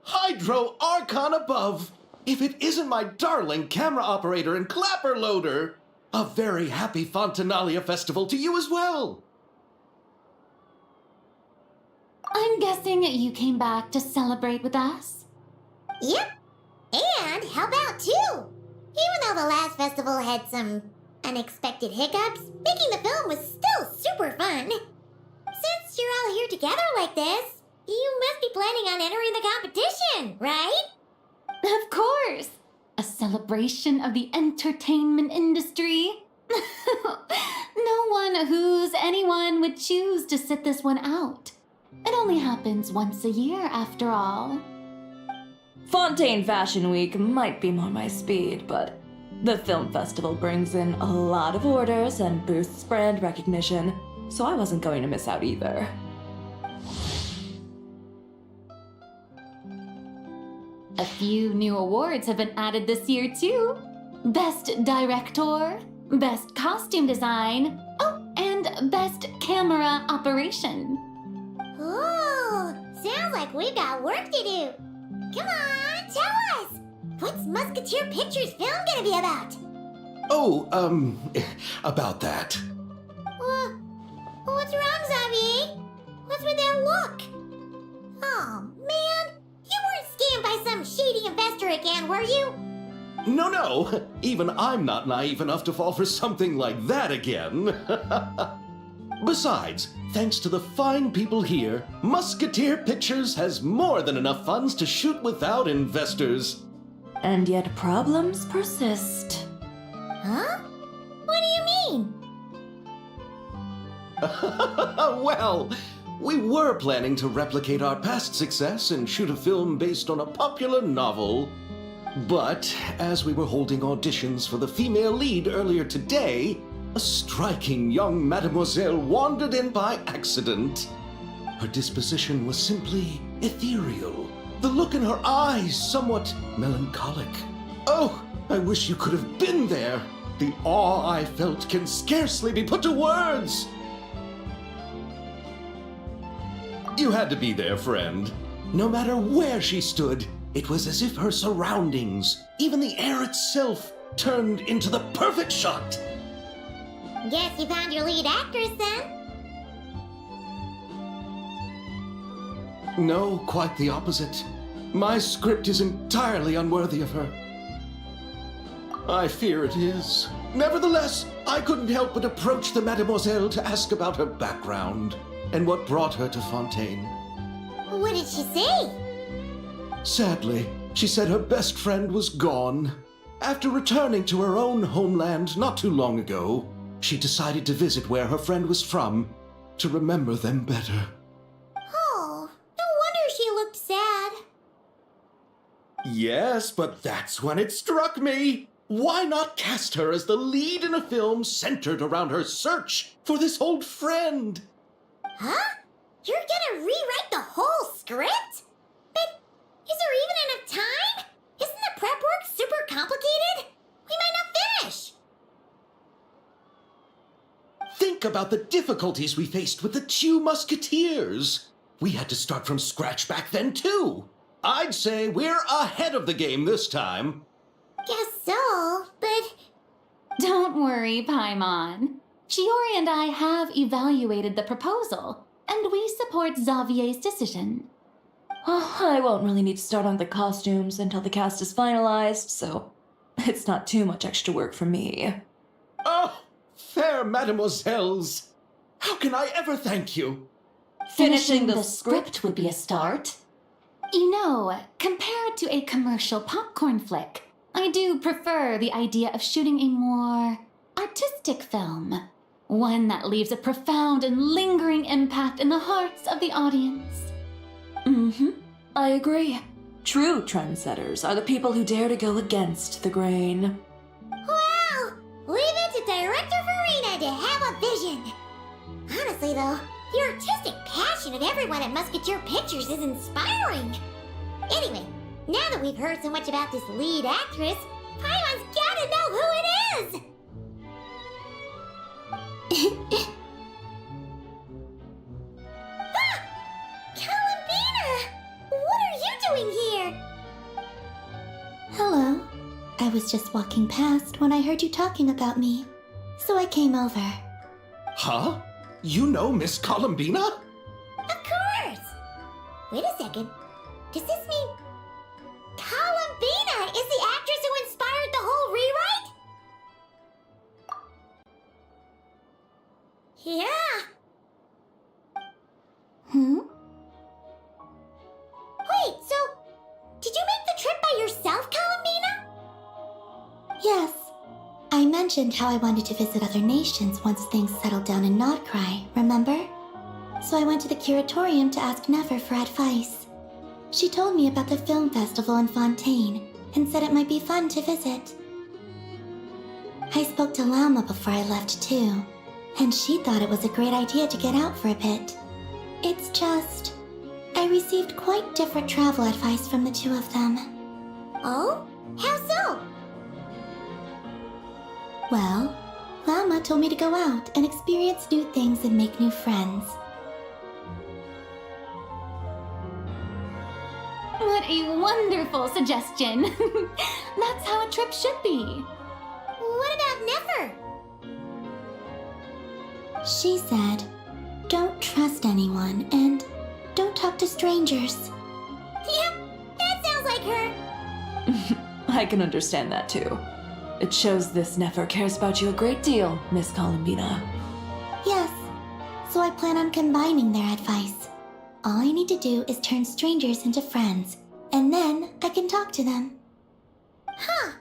Hydro Archon above! If it isn't my darling camera operator and clapper loader! A very happy Fontinalia festival to you as well! I'm guessing you came back to celebrate with us? Yep. And how about two? Even though the last festival had some unexpected hiccups, making the film was still super fun. Since you're all here together like this, you must be planning on entering the competition, right? Of course! A celebration of the entertainment industry. No one who's anyone would choose to sit this one out. It only happens once a year, after all. Fontaine Fashion Week might be more my speed, but the film festival brings in a lot of orders and boosts brand recognition, so I wasn't going to miss out either. A few new awards have been added this year, too. Best Director, Best Costume Design, oh, and Best Camera Operation. Ooh, sounds like we've got work to do. Come on, tell us! What's Musketeer Pictures film gonna be about? Oh, about that. What's wrong, Xavier? What's with that look? Oh, man. You weren't scammed by some shady investor again, were you? No, even I'm not naive enough to fall for something like that again. Besides, thanks to the fine people here, Musketeer Pictures has more than enough funds to shoot without investors. And yet problems persist. Huh? What do you mean? Well, we were planning to replicate our past success and shoot a film based on a popular novel. But as we were holding auditions for the female lead earlier today, a striking young mademoiselle wandered in by accident. Her disposition was simply ethereal, the look in her eyes somewhat melancholic. Oh, I wish you could have been there. The awe I felt can scarcely be put to words. You had to be there, friend. No matter where she stood, it was as if her surroundings, even the air itself, turned into the perfect shot. Guess you found your lead actress then? No, quite the opposite. My script is entirely unworthy of her. I fear it is. Nevertheless, I couldn't help but approach the mademoiselle to ask about her background and what brought her to Fontaine. What did she say? Sadly, she said her best friend was gone. After returning to her own homeland not too long ago, she decided to visit where her friend was from to remember them better. Oh, no wonder she looked sad. Yes, but that's when it struck me. Why not cast her as the lead in a film centered around her search for this old friend? Huh? You're gonna rewrite the whole script? But is there even enough time? Isn't the prep work super complicated? We might not finish. Think about the difficulties we faced with the two musketeers. We had to start from scratch back then, too. I'd say we're ahead of the game this time. Guess so, but... Don't worry, Paimon. Shiori and I have evaluated the proposal, and we support Xavier's decision. Oh, I won't really need to start on the costumes until the cast is finalized, so it's not too much extra work for me. Oh, fair mademoiselles. How can I ever thank you? Finishing the script would be a start. You know, compared to a commercial popcorn flick, I do prefer the idea of shooting a more artistic film. One that leaves a profound and lingering impact in the hearts of the audience. I agree. True trendsetters are the people who dare to go against the grain. Wow! Leave it to Director Farina to have a vision. Honestly, though, the artistic passion of everyone at Musketeer Pictures is inspiring. Anyway, now that we've heard so much about this lead actress, Paimon's gotta know who it is! Ah! Columbina! What are you doing here? I was just walking past when I heard you talking about me, so I came over. Huh? You know Miss Columbina? Of course! Wait a second. Does this mean Columbina is the actress who inspired the whole rewrite? Yeah. Wait, so did you make the trip by yourself, Columbina? Yes. I mentioned how I wanted to visit other nations once things settled down in Nodcry, remember? So I went to the curatorium to ask Never for advice. She told me about the film festival in Fontaine and said it might be fun to visit. I spoke to Lama before I left too, and she thought it was a great idea to get out for a bit. It's just, I received quite different travel advice from the two of them. Oh? How so? Well, Lama told me to go out and experience new things and make new friends. What a wonderful suggestion. That's how a trip should be. What about Never? She said, don't trust anyone and don't talk to strangers. Yep, that sounds like her. I can understand that too. It shows this Nefer cares about you a great deal, Miss Columbina. Yes, so I plan on combining their advice. All I need to do is turn strangers into friends, and then I can talk to them. Huh,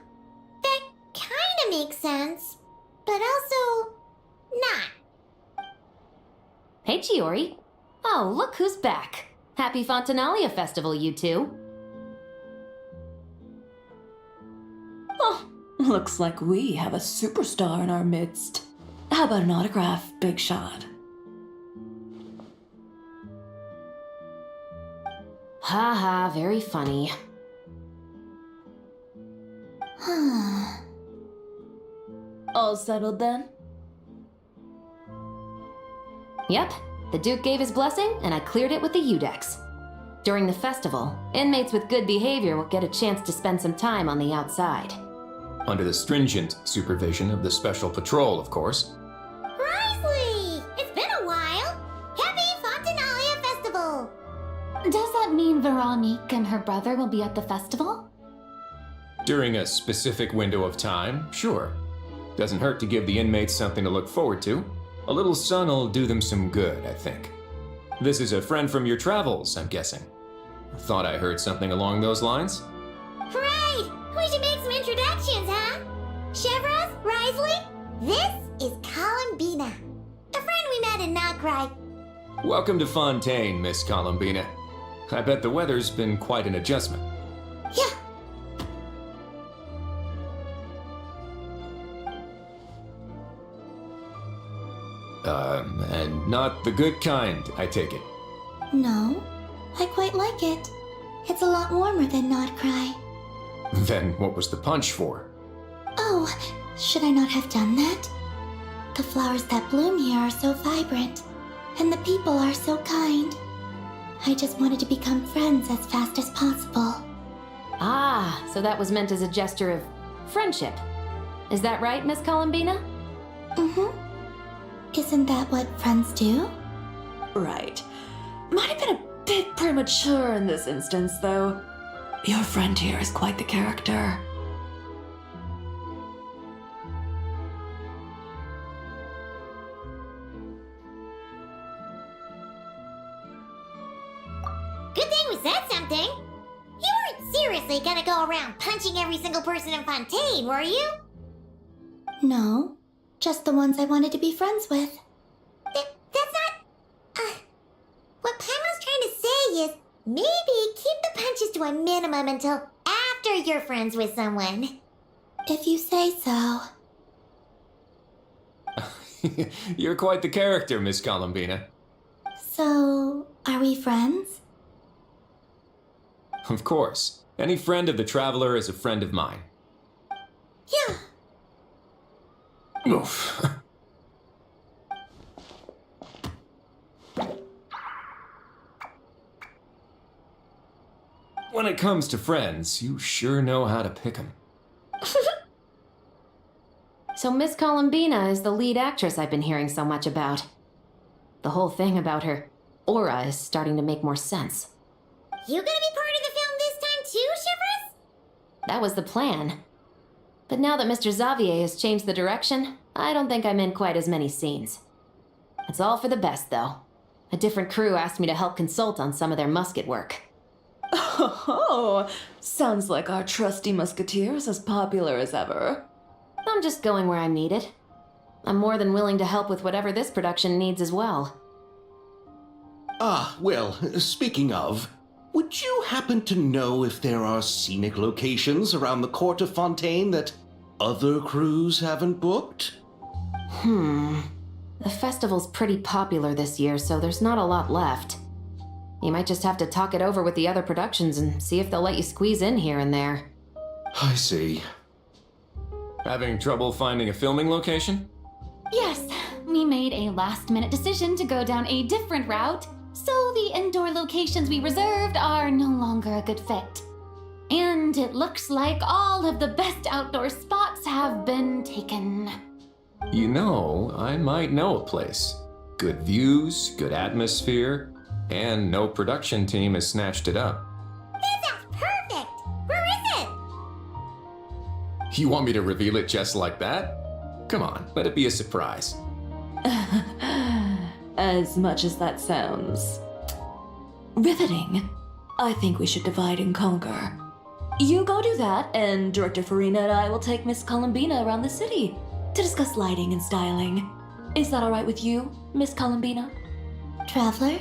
that kinda makes sense, but also not. Hey, Chiori. Oh, look who's back. Happy Fontinalia Festival, you two. Oh, looks like we have a superstar in our midst. How about an autograph, Big Shot? Ha ha, very funny. All settled then? Yep, the Duke gave his blessing, and I cleared it with the Udex. During the festival, inmates with good behavior will get a chance to spend some time on the outside. Under the stringent supervision of the Special Patrol, of course. Risley! It's been a while! Happy Fontinalia Festival! Does that mean Veronique and her brother will be at the festival? During a specific window of time, sure. Doesn't hurt to give the inmates something to look forward to. A little sun'll do them some good, I think. This is a friend from your travels, I'm guessing. Thought I heard something along those lines? Right! We should make some introductions, huh? Chevros, Risley, this is Columbina, a friend we met in Nodcry. Welcome to Fontaine, Miss Columbina. I bet the weather's been quite an adjustment. Yeah. And not the good kind, I take it. No, I quite like it. It's a lot warmer than Nodcry. Then what was the punch for? Oh, should I not have done that? The flowers that bloom here are so vibrant, and the people are so kind. I just wanted to become friends as fast as possible. Ah, so that was meant as a gesture of friendship. Is that right, Miss Columbina? Mm-hmm. Isn't that what friends do? Right. Might have been a bit premature in this instance, though. Your friend here is quite the character. Good thing we said something. You weren't seriously gonna go around punching every single person in Fontaine, were you? No, just the ones I wanted to be friends with. That's not... what Paimon's trying to say is maybe keep the punches to a minimum until after you're friends with someone. If you say so. You're quite the character, Miss Columbina. So, are we friends? Of course. Any friend of the Traveler is a friend of mine. Yeah. Oof. When it comes to friends, you sure know how to pick 'em. So Miss Columbina is the lead actress I've been hearing so much about. The whole thing about her aura is starting to make more sense. You gonna be part of the film this time too, Shivers? That was the plan. But now that Mr. Xavier has changed the direction, I don't think I'm in quite as many scenes. It's all for the best, though. A different crew asked me to help consult on some of their musket work. Oh, sounds like our trusty musketeer is as popular as ever. I'm just going where I'm needed. I'm more than willing to help with whatever this production needs as well. Ah, well, speaking of, would you happen to know if there are scenic locations around the court of Fontaine that other crews haven't booked? The festival's pretty popular this year, so there's not a lot left. You might just have to talk it over with the other productions and see if they'll let you squeeze in here and there. I see. Having trouble finding a filming location? Yes, we made a last-minute decision to go down a different route, so the indoor locations we reserved are no longer a good fit. And it looks like all of the best outdoor spots have been taken. You know, I might know a place. Good views, good atmosphere, and no production team has snatched it up. That sounds perfect! Where is it? You want me to reveal it just like that? Come on, let it be a surprise. As much as that sounds riveting, I think we should divide and conquer. You go do that, and Director Farina and I will take Miss Columbina around the city to discuss lighting and styling. Is that all right with you, Miss Columbina? Traveler?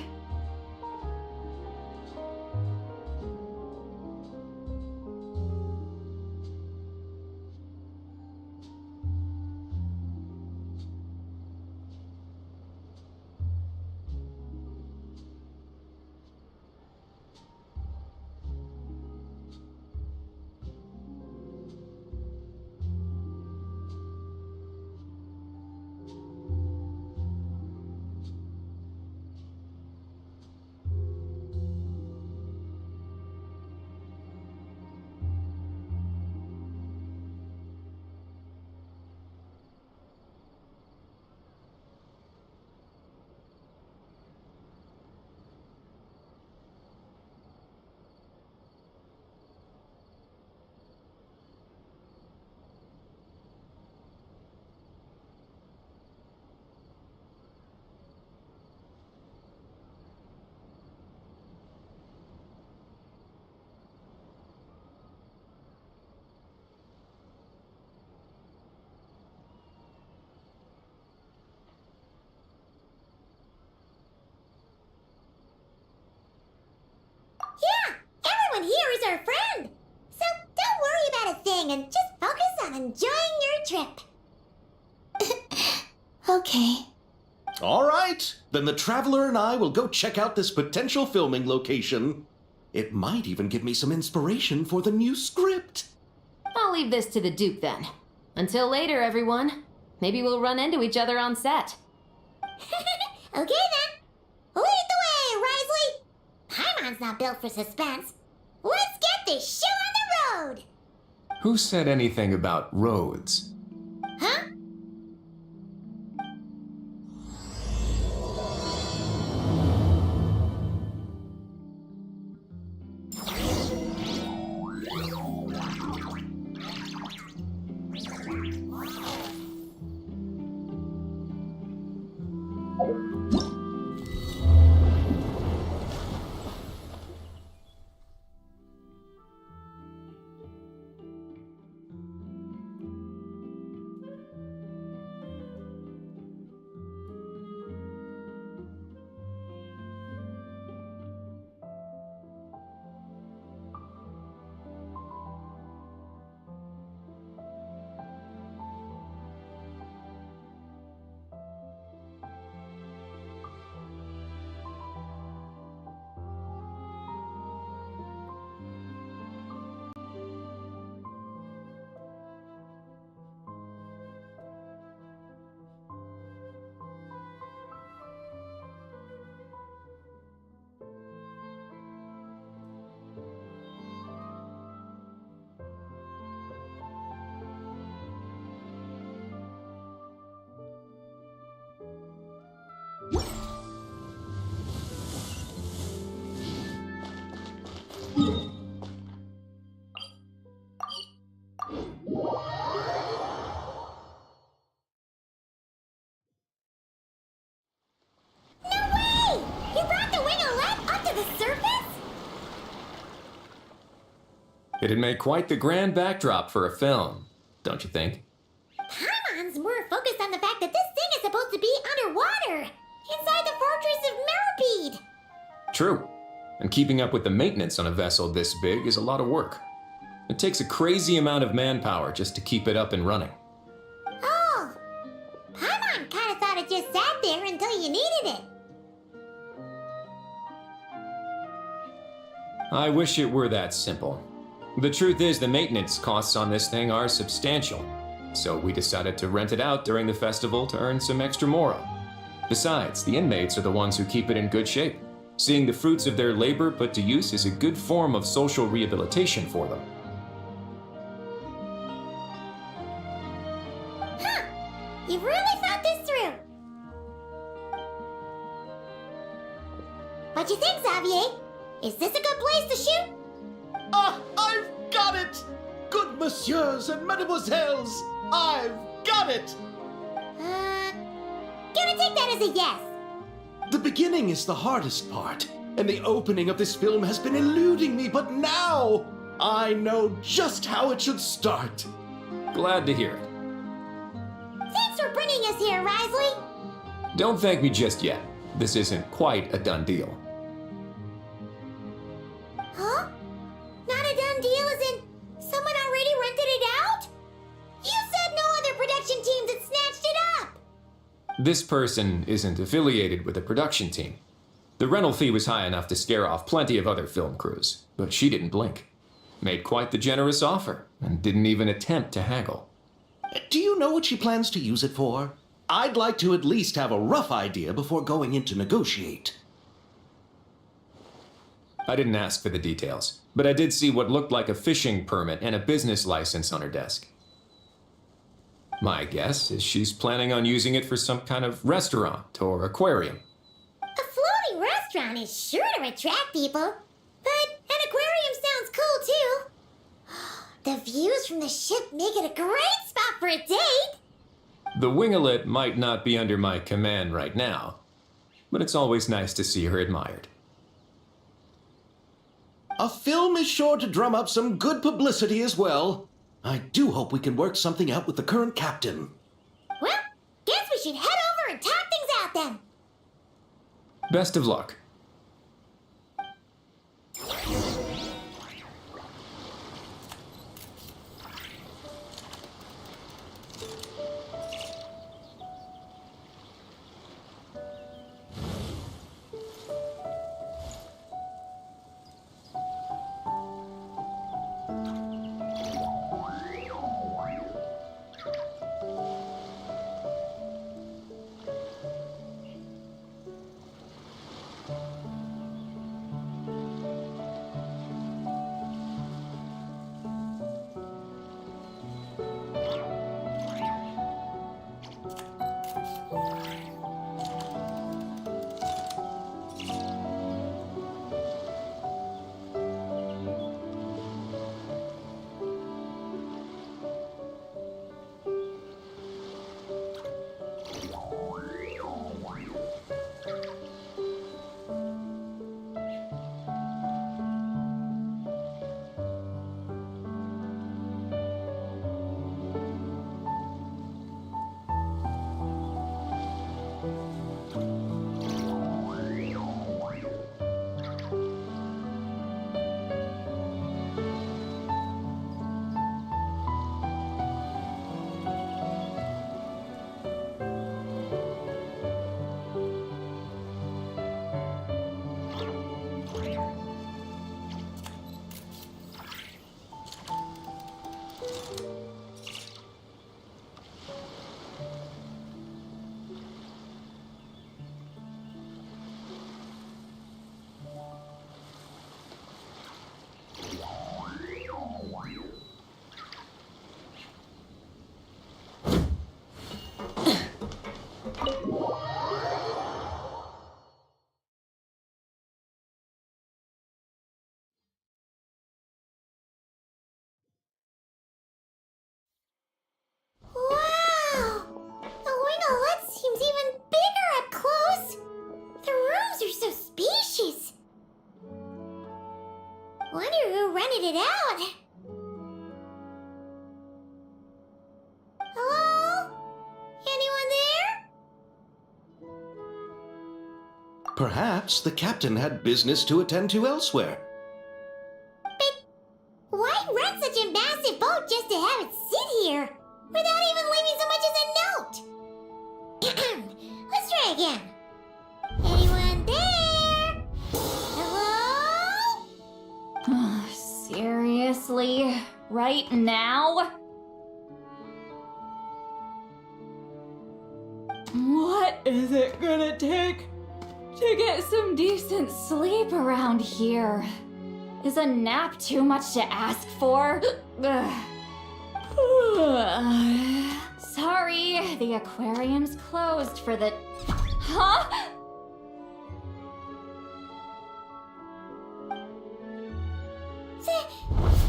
Yeah, everyone here is our friend. So don't worry about a thing and just focus on enjoying your trip. Okay. All right, then the Traveler and I will go check out this potential filming location. It might even give me some inspiration for the new script. I'll leave this to the Duke then. Until later, everyone. Maybe we'll run into each other on set. Okay then. Lead the way, Risley. Paimon's not built for suspense. Let's get this show on the road. Who said anything about roads? Huh? It'd make quite the grand backdrop for a film, don't you think? Paimon's more focused on the fact that this thing is supposed to be underwater, inside the fortress of Mirrorbead. True. And keeping up with the maintenance on a vessel this big is a lot of work. It takes a crazy amount of manpower just to keep it up and running. Oh, Paimon kind of thought it just sat there until you needed it. I wish it were that simple. The truth is, the maintenance costs on this thing are substantial, so we decided to rent it out during the festival to earn some extra morale. Besides, the inmates are the ones who keep it in good shape. Seeing the fruits of their labor put to use is a good form of social rehabilitation for them. Huh, you've really thought this through. What you think, Xavier? Is this a good place to shoot? Ah, I've got it! Good messieurs and mademoiselles, I've got it! Gonna take that as a yes. The beginning is the hardest part, and the opening of this film has been eluding me, but now I know just how it should start. Glad to hear it. Thanks for bringing us here, Risley. Don't thank me just yet. This isn't quite a done deal. Huh? Not a done deal as in someone already rented it out? You said no other production teams had snatched it up. This person isn't affiliated with a production team. The rental fee was high enough to scare off plenty of other film crews, but she didn't blink. Made quite the generous offer, and didn't even attempt to haggle. Do you know what she plans to use it for? I'd like to at least have a rough idea before going in to negotiate. I didn't ask for the details, but I did see what looked like a fishing permit and a business license on her desk. My guess is she's planning on using it for some kind of restaurant or aquarium. A floating restaurant is sure to attract people. But an aquarium sounds cool too. The views from the ship make it a great spot for a date. The winglet might not be under my command right now, but it's always nice to see her admired. A film is sure to drum up some good publicity as well. I do hope we can work something out with the current captain. Well, guess we should head over and talk things out then. Best of luck. Wow! The winglet seems even bigger up close. The rooms are so spacious. Wonder who rented it out. Perhaps the captain had business to attend to elsewhere. Why rent such a massive boat just to have it sit here? Without even leaving so much as a note? Let's try again. Anyone there? Hello? Seriously? Right now? What is it gonna take to get some decent sleep around here? Is a nap too much to ask for? Sorry, the aquarium's closed for the... Huh?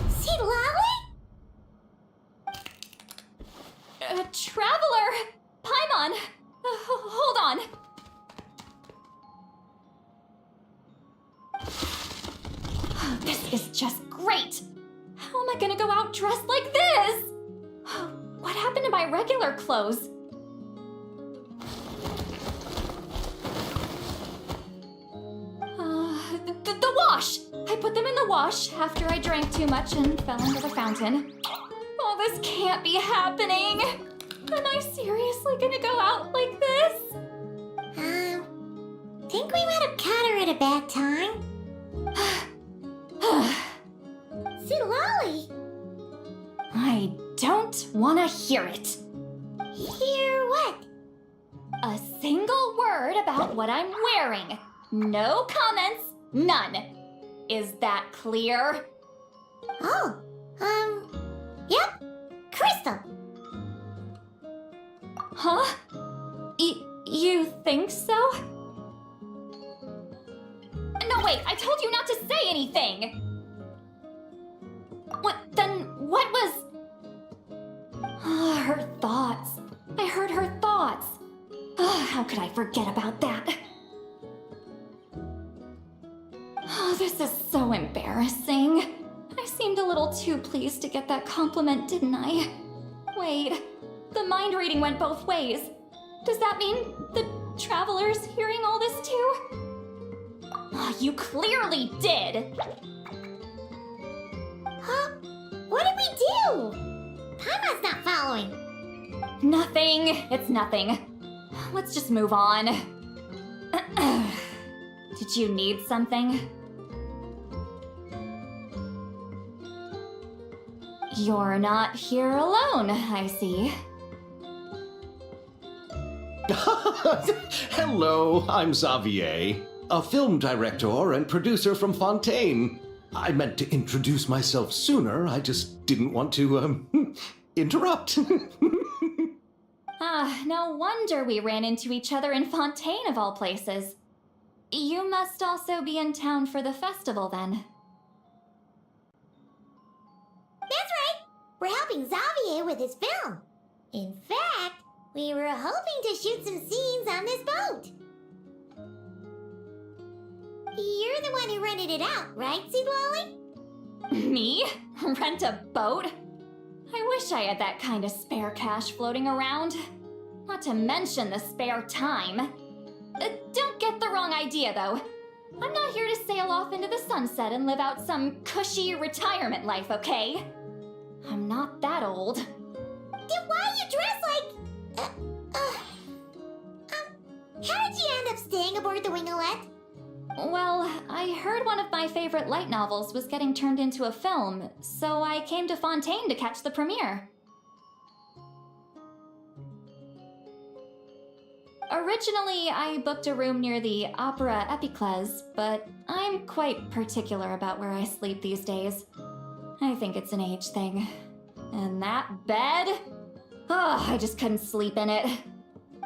See Lolly? Traveler! Paimon! Hold on. This is just great! How am I gonna go out dressed like this? What happened to my regular clothes? The wash! I put them in the wash after I drank too much and fell into the fountain. Oh, this can't be happening! Am I seriously gonna go out like this? Think we might have caught her at a bad time? See Lolly? I don't wanna hear it. Hear what? A single word about what I'm wearing. No comments, none. Is that clear? Oh, yep. Crystal. Huh? You think so? No, wait, I told you not to say anything! What was... her thoughts. I heard her thoughts. How could I forget about that? Oh, this is so embarrassing. I seemed a little too pleased to get that compliment, didn't I? Wait, the mind reading went both ways. Does that mean the traveler's hearing all this too? You clearly did! Huh? What did we do? Paimon's not following. Nothing. It's nothing. Let's just move on. Did you need something? You're not here alone, I see. Hello, I'm Xavier, a film director and producer from Fontaine. I meant to introduce myself sooner, I just didn't want to, interrupt. No wonder we ran into each other in Fontaine of all places. You must also be in town for the festival then. That's right. We're helping Xavier with his film. In fact, we were hoping to shoot some scenes on this boat. You're the one who rented it out, right, Seed Lolly? Me? Rent a boat? I wish I had that kind of spare cash floating around. Not to mention the spare time. Don't get the wrong idea, though. I'm not here to sail off into the sunset and live out some cushy retirement life, okay? I'm not that old. Then why you dress like... how did you end up staying aboard the Wingolette? Well, I heard one of my favorite light novels was getting turned into a film, so I came to Fontaine to catch the premiere. Originally, I booked a room near the Opera Epiclese, but I'm quite particular about where I sleep these days. I think it's an age thing. And that bed? Oh, I just couldn't sleep in it.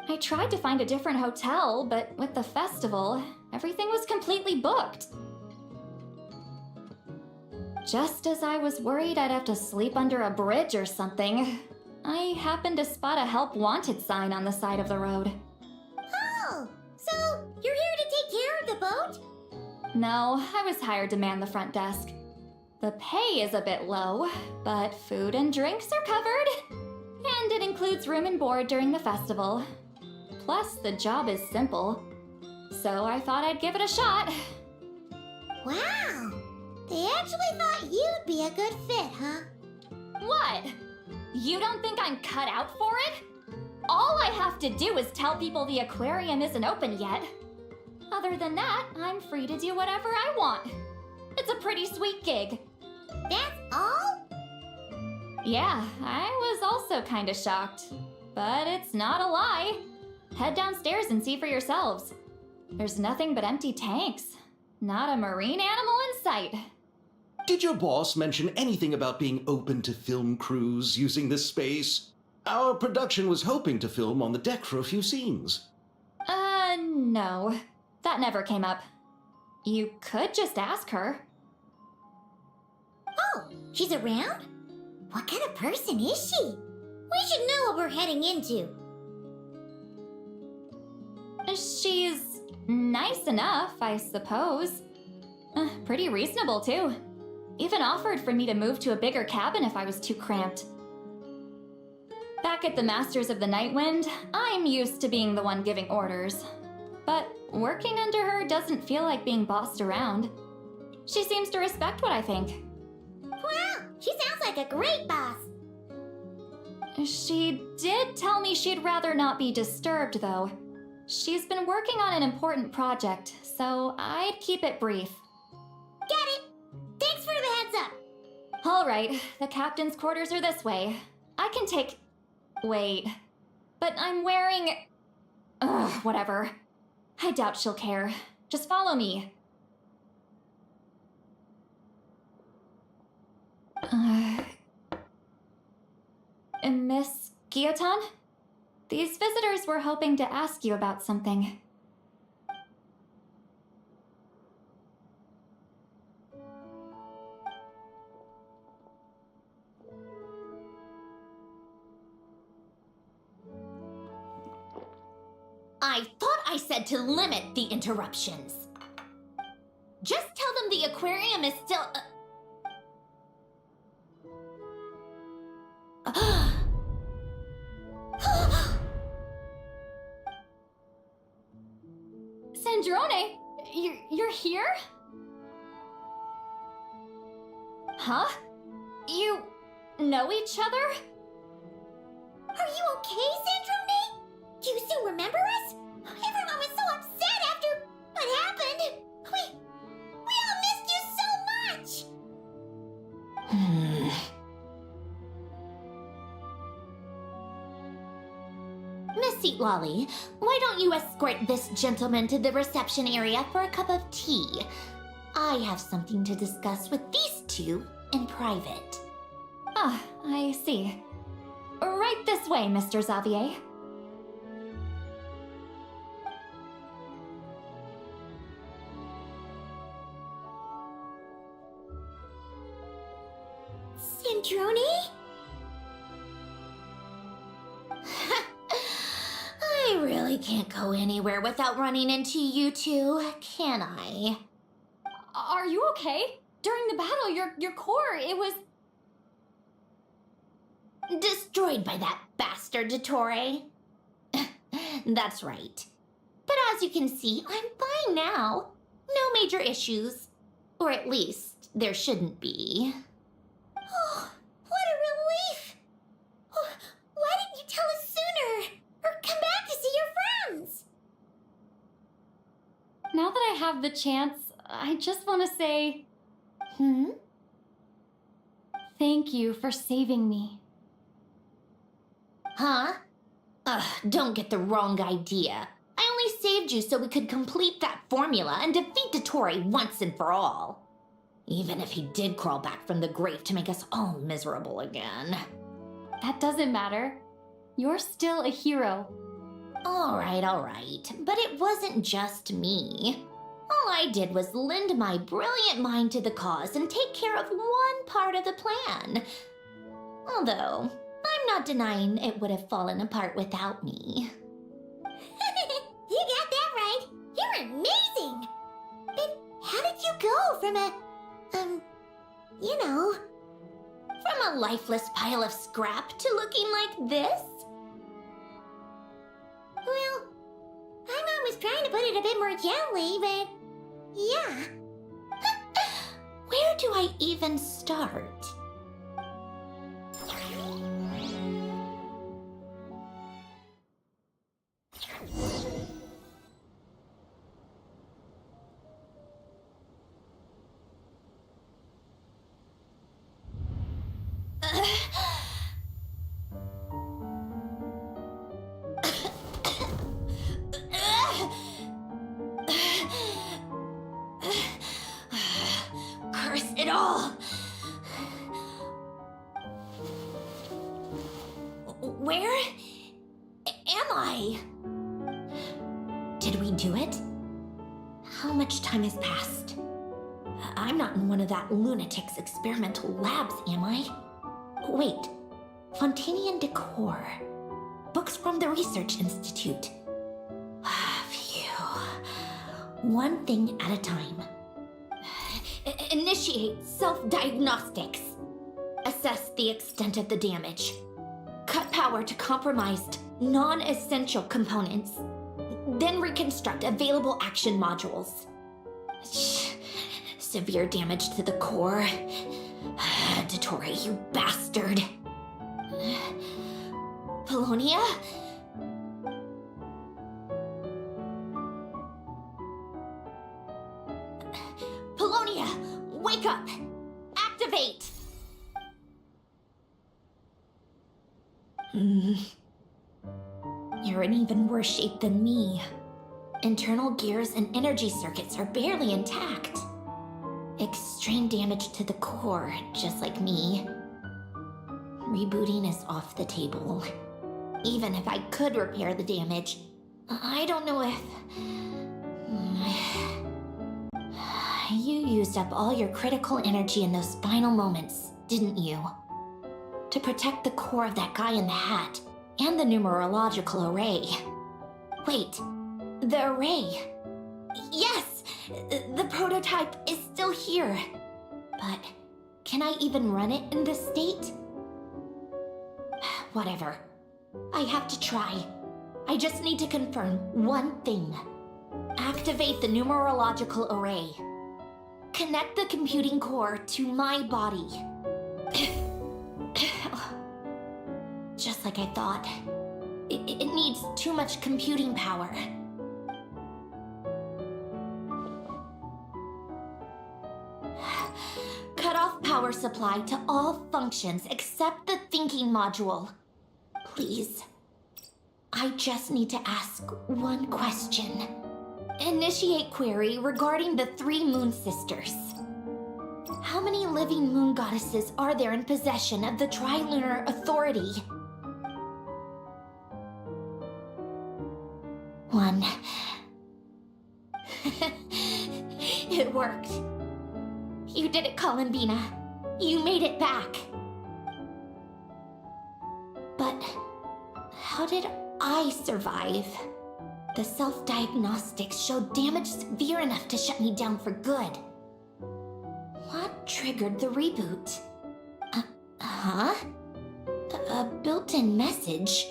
I tried to find a different hotel, but with the festival, everything was completely booked. Just as I was worried I'd have to sleep under a bridge or something, I happened to spot a help wanted sign on the side of the road. Oh, so you're here to take care of the boat? No, I was hired to man the front desk. The pay is a bit low, but food and drinks are covered. And it includes room and board during the festival. Plus, the job is simple. so I thought I'd give it a shot. Wow! They actually thought you'd be a good fit, huh? What? You don't think I'm cut out for it? All I have to do is tell people the aquarium isn't open yet. Other than that, I'm free to do whatever I want. It's a pretty sweet gig. That's all? Yeah, I was also kinda shocked. But it's not a lie. Head downstairs and see for yourselves. There's nothing but empty tanks. Not a marine animal in sight. Did your boss mention anything about being open to film crews using this space? Our production was hoping to film on the deck for a few scenes. No. That never came up. You could just ask her. Oh, she's around? What kind of person is she? We should know what we're heading into. She's nice enough, I suppose. Pretty reasonable, too. Even offered for me to move to a bigger cabin if I was too cramped. Back at the Masters of the Nightwind, I'm used to being the one giving orders. But working under her doesn't feel like being bossed around. She seems to respect what I think. Wow, she sounds like a great boss. She did tell me she'd rather not be disturbed, though. She's been working on an important project, so I'd keep it brief. Got it. Thanks for the heads up. All right, the captain's quarters are this way. I can take... Wait. But I'm wearing... Ugh, whatever. I doubt she'll care. Just follow me. Miss Guillotin? These visitors were hoping to ask you about something. I thought I said to limit the interruptions. Just tell them the aquarium is still... Sandrone, you're here? Huh? You know each other? Are you okay, Sandrone? Do you still remember us? Everyone was so upset after what happened. We all missed you so much. Miss Seat Lolly, why don't you escort this gentleman to the reception area for a cup of tea? I have something to discuss with these two in private. Ah, I see. Right this way, Mr. Xavier. Sandrone? I really can't go anywhere without running into you two, can I? Are you okay? During the battle, your core, it was... Destroyed by that bastard Dottore. That's right. But as you can see, I'm fine now. No major issues. Or at least, there shouldn't be. Oh, what a relief! Oh, why didn't you tell us sooner? Or come back to see your friends? Now that I have the chance, I just want to say... Thank you for saving me. Huh? Ugh, don't get the wrong idea. I only saved you so we could complete that formula and defeat Dottore once and for all. Even if he did crawl back from the grave to make us all miserable again. That doesn't matter. You're still a hero. All right. But it wasn't just me. All I did was lend my brilliant mind to the cause and take care of one part of the plan. Although, I'm not denying it would have fallen apart without me. You got that right. You're amazing. But how did you go from From a lifeless pile of scrap to looking like this? Well, I'm always trying to put it it a bit more gently, but yeah. Where do I even start? Curse it all! Where am I? Did we do it? How much time has passed? I'm not in one of that lunatic's experimental labs, am I? Wait, Fontinalia decor. Books from the Research Institute. Phew. One thing at a time. Initiate self-diagnostics. Assess the extent of the damage. Cut power to compromised, non-essential components. Then reconstruct available action modules. Severe damage to the core. Dottore, you bastard. Polonia? Polonia, wake up! Activate! You're in even worse shape than me. Internal gears and energy circuits are barely intact. Extreme damage to the core, just like me. Rebooting is off the table. Even if I could repair the damage, I don't know if... You used up all your critical energy in those final moments, didn't you? To protect the core of that guy in the hat, and the numerological array. Wait, the array. Yes! The prototype is still here. But can I even run it in this state? Whatever. I have to try. I just need to confirm one thing. Activate the numerological array. Connect the computing core to my body. Just like I thought. It needs too much computing power. Cut off power supply to all functions except the thinking module. Please. I just need to ask one question. Initiate query regarding the 3 moon sisters. How many living moon goddesses are there in possession of the Trilunar Authority? 1. It worked. You did it, Columbina. You made it back. But how did I survive? The self-diagnostics showed damage severe enough to shut me down for good. What triggered the reboot? A built-in message?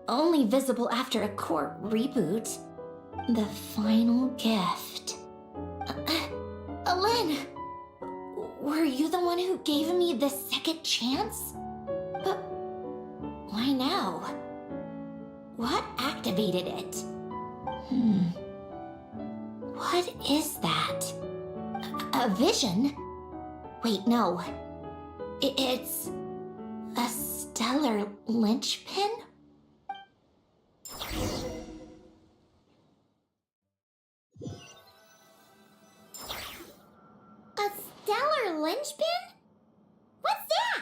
Only visible after a core reboot. The final gift. Lynn! Were you the one who gave me this second chance? But why now? What activated it? What is that? A vision? Wait, no. It's a stellar linchpin? A stellar linchpin? What's that?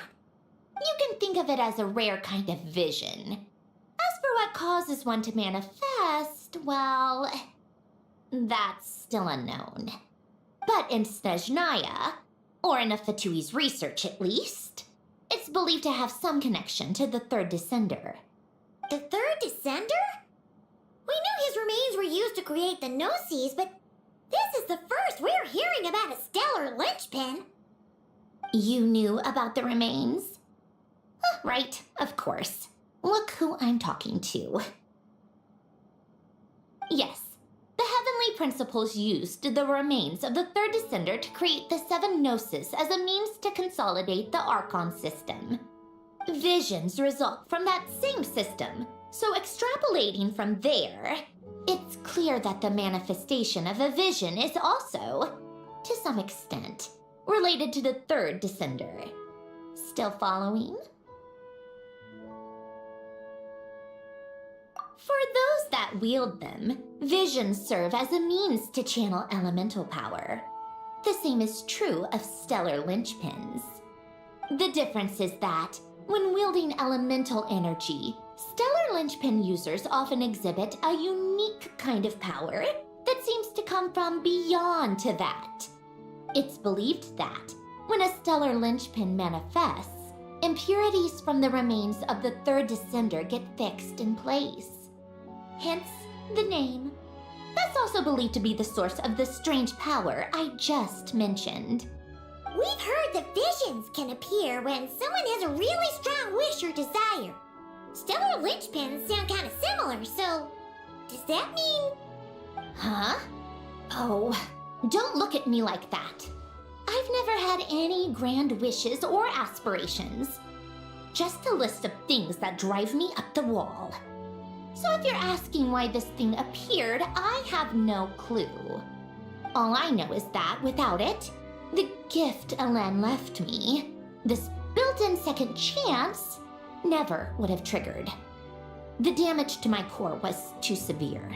You can think of it as a rare kind of vision. As for what causes one to manifest, well, that's still unknown. But in Snezhnaya, or in Afatui's research at least, it's believed to have some connection to the third descender. The third descender? We knew his remains were used to create the Gnosis, but this is the first we're hearing about a stellar linchpin. You knew about the remains? Right, of course. Look who I'm talking to. Yes, the heavenly principles used the remains of the third descender to create the seven gnosis as a means to consolidate the Archon system. Visions result from that same system, so extrapolating from there, it's clear that the manifestation of a vision is also, to some extent, related to the third descender. Still following? For those that wield them, visions serve as a means to channel elemental power. The same is true of stellar linchpins. The difference is that, when wielding elemental energy, stellar linchpin users often exhibit a unique kind of power that seems to come from beyond to that. It's believed that, when a stellar linchpin manifests, impurities from the remains of the third descender get fixed in place. Hence, the name. That's also believed to be the source of the strange power I just mentioned. We've heard that visions can appear when someone has a really strong wish or desire. Stellar linchpins sound kind of similar, so does that mean... Huh? Oh, don't look at me like that. I've never had any grand wishes or aspirations. Just a list of things that drive me up the wall. So if you're asking why this thing appeared, I have no clue. All I know is that without it, the gift Elen left me, this built-in second chance, never would have triggered. The damage to my core was too severe.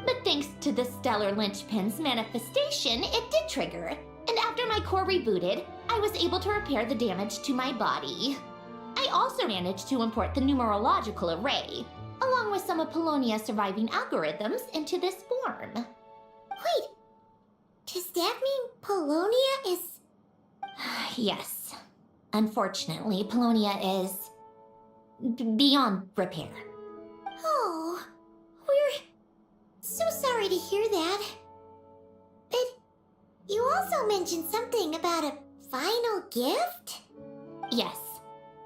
But thanks to the stellar linchpin's manifestation, it did trigger. And after my core rebooted, I was able to repair the damage to my body. I also managed to import the numerological array, along with some of Polonia's surviving algorithms, into this form. Wait, does that mean Polonia is... Yes. Unfortunately, Polonia is... beyond repair. Oh, we're so sorry to hear that. But you also mentioned something about a final gift? Yes.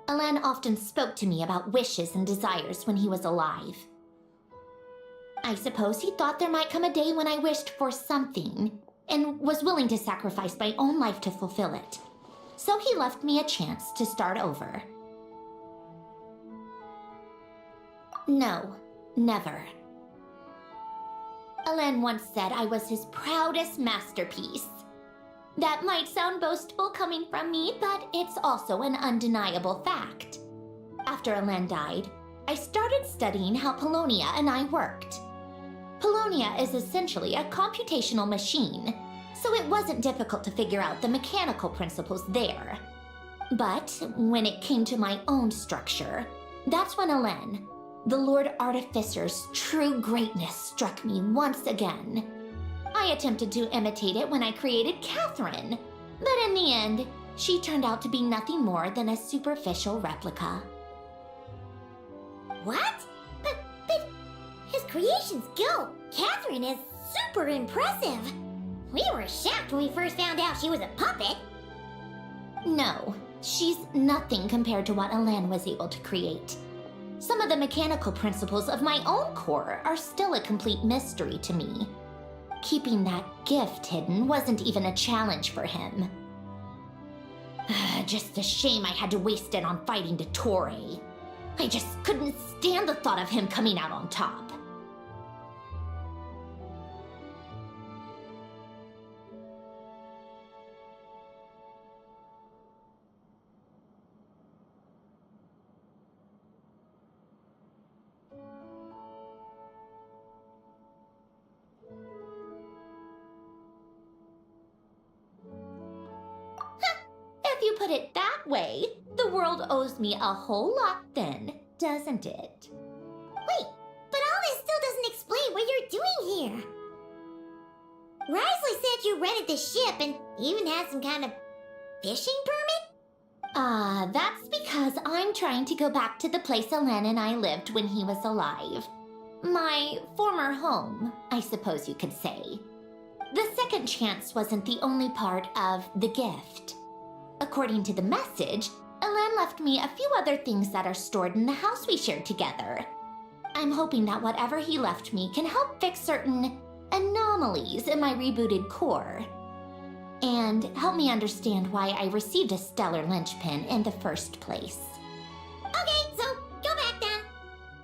Elen often spoke to me about wishes and desires when he was alive. I suppose he thought there might come a day when I wished for something, and was willing to sacrifice my own life to fulfill it. So he left me a chance to start over. No, never. Elen once said I was his proudest masterpiece. That might sound boastful coming from me, but it's also an undeniable fact. After Elen died, I started studying how Polonia and I worked. Polonia is essentially a computational machine, so it wasn't difficult to figure out the mechanical principles there. But when it came to my own structure, that's when Elen, the Lord Artificer's true greatness, struck me once again. I attempted to imitate it when I created Catherine, but in the end, she turned out to be nothing more than a superficial replica. What? But his creation skill, Catherine, is super impressive. We were shocked when we first found out she was a puppet. No, she's nothing compared to what Elen was able to create. Some of the mechanical principles of my own core are still a complete mystery to me. Keeping that gift hidden wasn't even a challenge for him. Just a shame I had to waste it on fighting Dottore. I just couldn't stand the thought of him coming out on top. If you put it that way, the world owes me a whole lot then, doesn't it? Wait, but all this still doesn't explain what you're doing here. Risley said you rented the ship and even had some kind of fishing permit? That's because I'm trying to go back to the place Elen and I lived when he was alive. My former home, I suppose you could say. The second chance wasn't the only part of the gift. According to the message, Elen left me a few other things that are stored in the house we shared together. I'm hoping that whatever he left me can help fix certain anomalies in my rebooted core. And help me understand why I received a stellar linchpin in the first place. Okay, so go back now.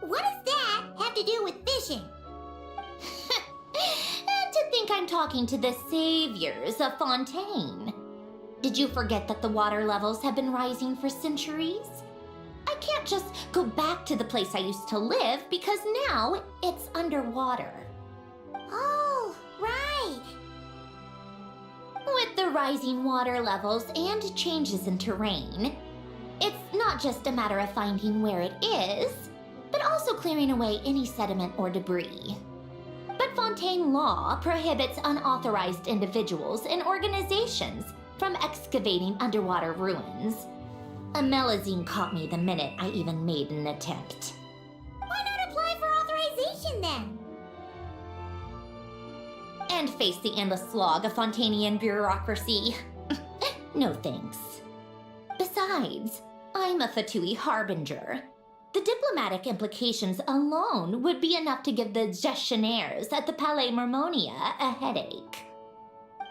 What does that have to do with fishing? And to think I'm talking to the saviors of Fontaine. Did you forget that the water levels have been rising for centuries? I can't just go back to the place I used to live because now it's underwater. Oh, right. With the rising water levels and changes in terrain, it's not just a matter of finding where it is, but also clearing away any sediment or debris. But Fontaine law prohibits unauthorized individuals and organizations from excavating underwater ruins. A Melazine caught me the minute I even made an attempt. Why not apply for authorization then? And face the endless slog of Fontanian bureaucracy. No thanks. Besides, I'm a Fatui harbinger. The diplomatic implications alone would be enough to give the gestionnaires at the Palais Mormonia a headache.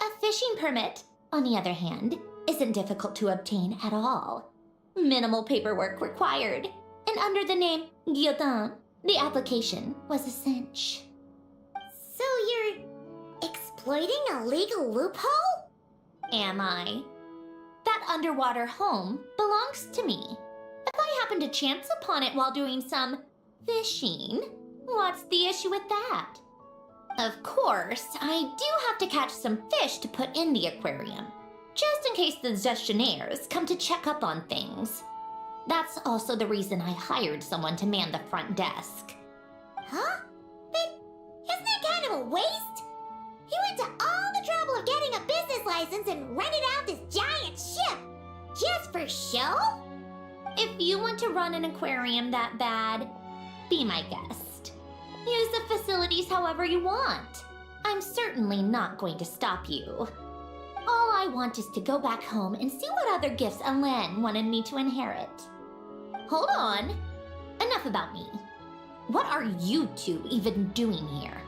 A fishing permit, on the other hand, isn't difficult to obtain at all. Minimal paperwork required, and under the name Guillotin, the application was a cinch. So you're exploiting a legal loophole? Am I? That underwater home belongs to me. If I happen to chance upon it while doing some fishing, what's the issue with that? Of course, I do have to catch some fish to put in the aquarium, just in case the gestionnaires come to check up on things. That's also the reason I hired someone to man the front desk. Huh? But isn't that kind of a waste? He went to all the trouble of getting a business license and rented out this giant ship, just for show? If you want to run an aquarium that bad, be my guest. Use the facilities however you want. I'm certainly not going to stop you. All I want is to go back home and see what other gifts Alain wanted me to inherit. Hold on. Enough about me. What are you two even doing here?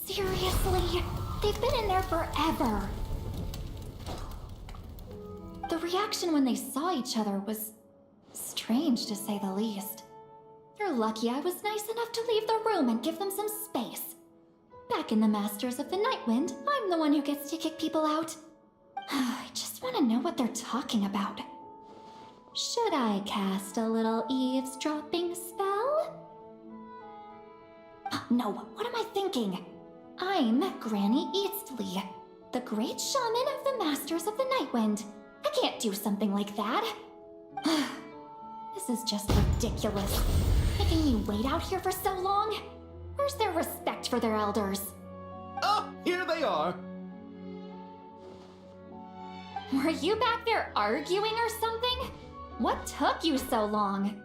Seriously? They've been in there forever. The reaction when they saw each other was strange, to say the least. You're lucky I was nice enough to leave the room and give them some space. Back in the Masters of the Nightwind, I'm the one who gets to kick people out. I just want to know what they're talking about. Should I cast a little eavesdropping spell? No, what am I thinking? I'm Granny Eastley, the great shaman of the Masters of the Nightwind. I can't do something like that. This is just ridiculous. Making me wait out here for so long? Where's their respect for their elders? Oh, here they are. Were you back there arguing or something? What took you so long?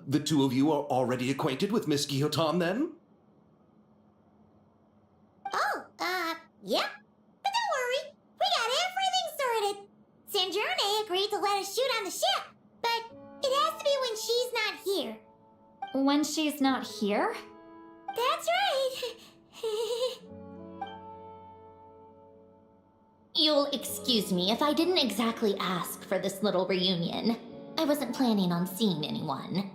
The two of you are already acquainted with Miss Guillotin, then? Oh, yep. But don't worry, we got everything sorted. Sandrone agreed to let us shoot on the ship, but it has to be when she's not here. When she's not here? That's right. You'll excuse me if I didn't exactly ask for this little reunion. I wasn't planning on seeing anyone.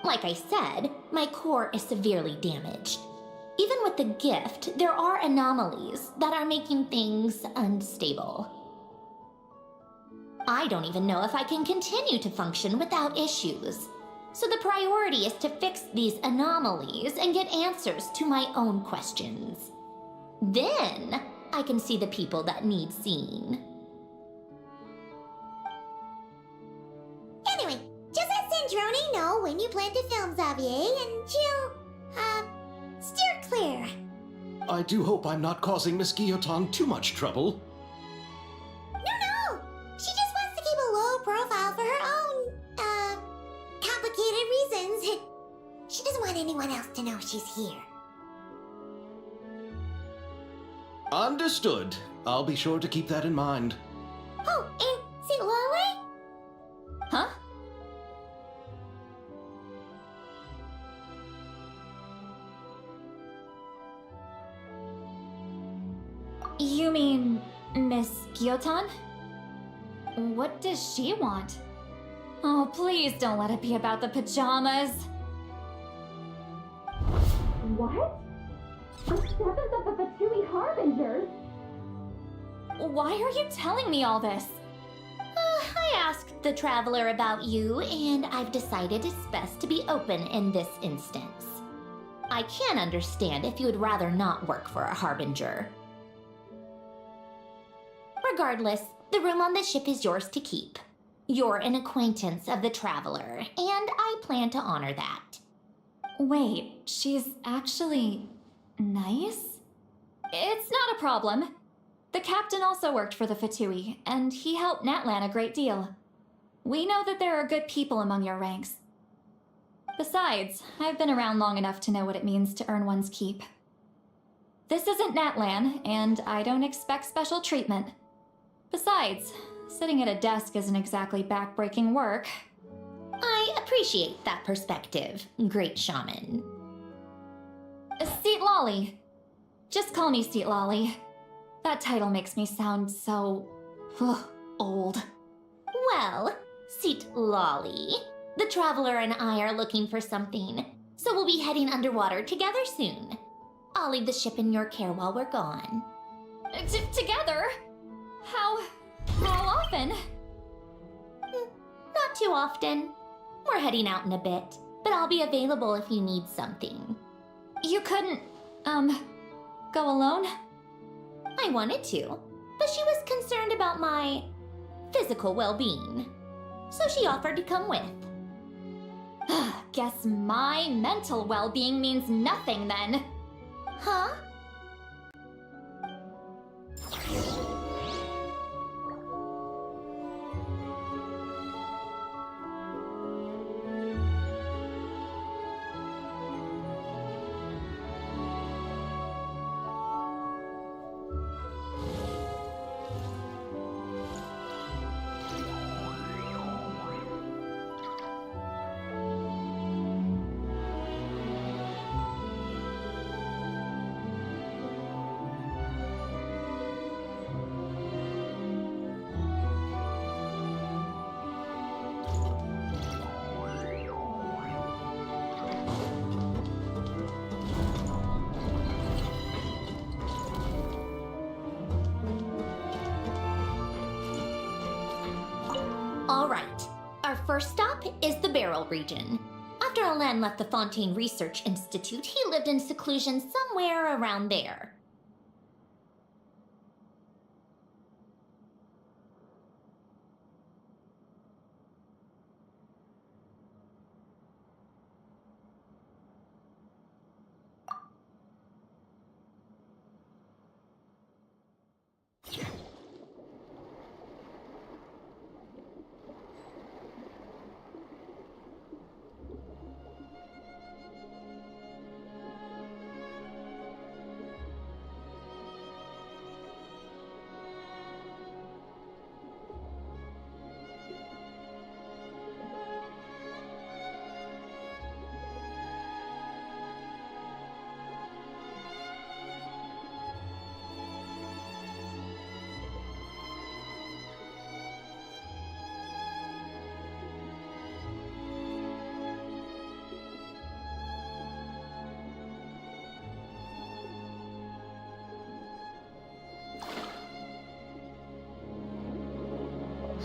Like I said, my core is severely damaged. Even with the gift, there are anomalies that are making things unstable. I don't even know if I can continue to function without issues. So the priority is to fix these anomalies and get answers to my own questions. Then I can see the people that need seeing. Anyway, just let Sandrone know when you plan to film Xavier, and she'll, steer clear. I do hope I'm not causing Miss Guillotin too much trouble. No! She just wants to keep a low profile for her own, complicated reasons. She doesn't want anyone else to know she's here. Understood. I'll be sure to keep that in mind. Oh, and St. Lolly? Huh? You mean Miss Guillotin? What does she want? Oh, please don't let it be about the pajamas. What? The seventh of the Fatui Harbingers? Why are you telling me all this? I asked the Traveler about you, and I've decided it's best to be open in this instance. I can understand if you would rather not work for a Harbinger. Regardless, the room on the ship is yours to keep. You're an acquaintance of the Traveler, and I plan to honor that. Wait, she's actually nice? It's not a problem. The captain also worked for the Fatui, and he helped Natlan a great deal. We know that there are good people among your ranks. Besides, I've been around long enough to know what it means to earn one's keep. This isn't Natlan, and I don't expect special treatment. Besides, sitting at a desk isn't exactly back-breaking work. I appreciate that perspective, great shaman. Seat Lolly. Just call me Seat Lolly. That title makes me sound so... old. Well, Seat Lolly, the Traveler and I are looking for something, so we'll be heading underwater together soon. I'll leave the ship in your care while we're gone. Together? How often? Not too often. We're heading out in a bit, but I'll be available if you need something. You couldn't, go alone? I wanted to, but she was concerned about my physical well-being, so she offered to come with. Guess my mental well-being means nothing then. Huh? All right, our first stop is the Barrel region. After Alain left the Fontaine Research Institute, he lived in seclusion somewhere around there.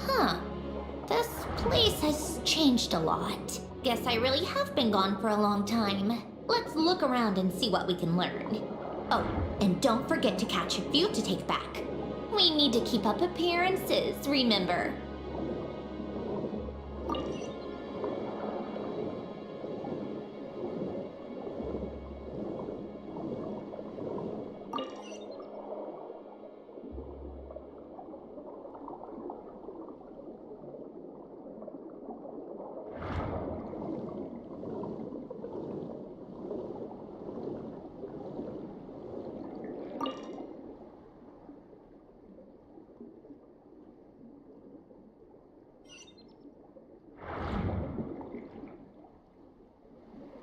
Huh. This place has changed a lot. Guess I really have been gone for a long time. Let's look around and see what we can learn. Oh, and don't forget to catch a few to take back. We need to keep up appearances, remember?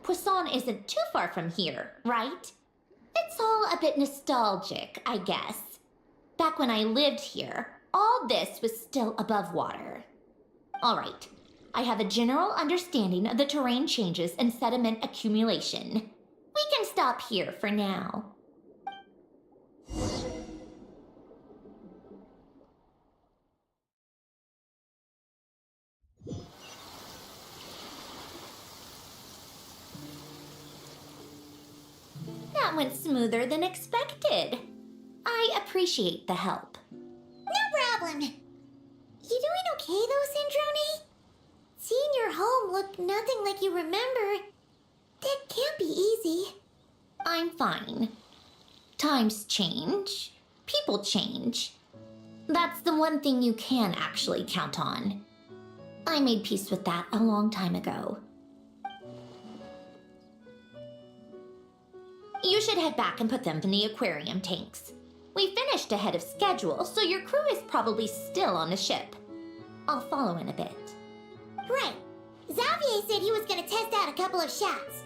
Poisson isn't too far from here, right? It's all a bit nostalgic, I guess. Back when I lived here, all this was still above water. All right, I have a general understanding of the terrain changes and sediment accumulation. We can stop here for now. That went smoother than expected. I appreciate the help. No problem. You doing okay though, Sandrone? Seeing your home look nothing like you remember, that can't be easy. I'm fine. Times change. People change. That's the one thing you can actually count on. I made peace with that a long time ago. You should head back and put them in the aquarium tanks. We finished ahead of schedule, so your crew is probably still on the ship. I'll follow in a bit. Right. Xavier said he was gonna test out a couple of shots.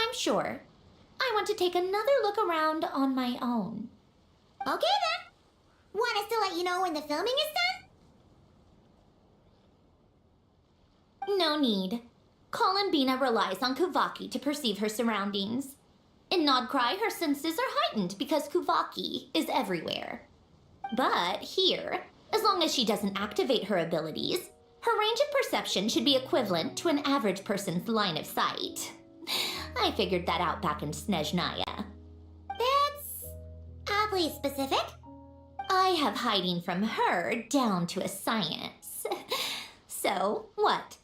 I'm sure. I want to take another look around on my own. Okay then. Want us to let you know when the filming is done? No need. Columbina relies on Kuvaki to perceive her surroundings. In Nodcry, her senses are heightened because Kuvaki is everywhere. But here, as long as she doesn't activate her abilities, her range of perception should be equivalent to an average person's line of sight. I figured that out back in Snezhnaya. That's oddly specific. I have hiding from her down to a science. So, what?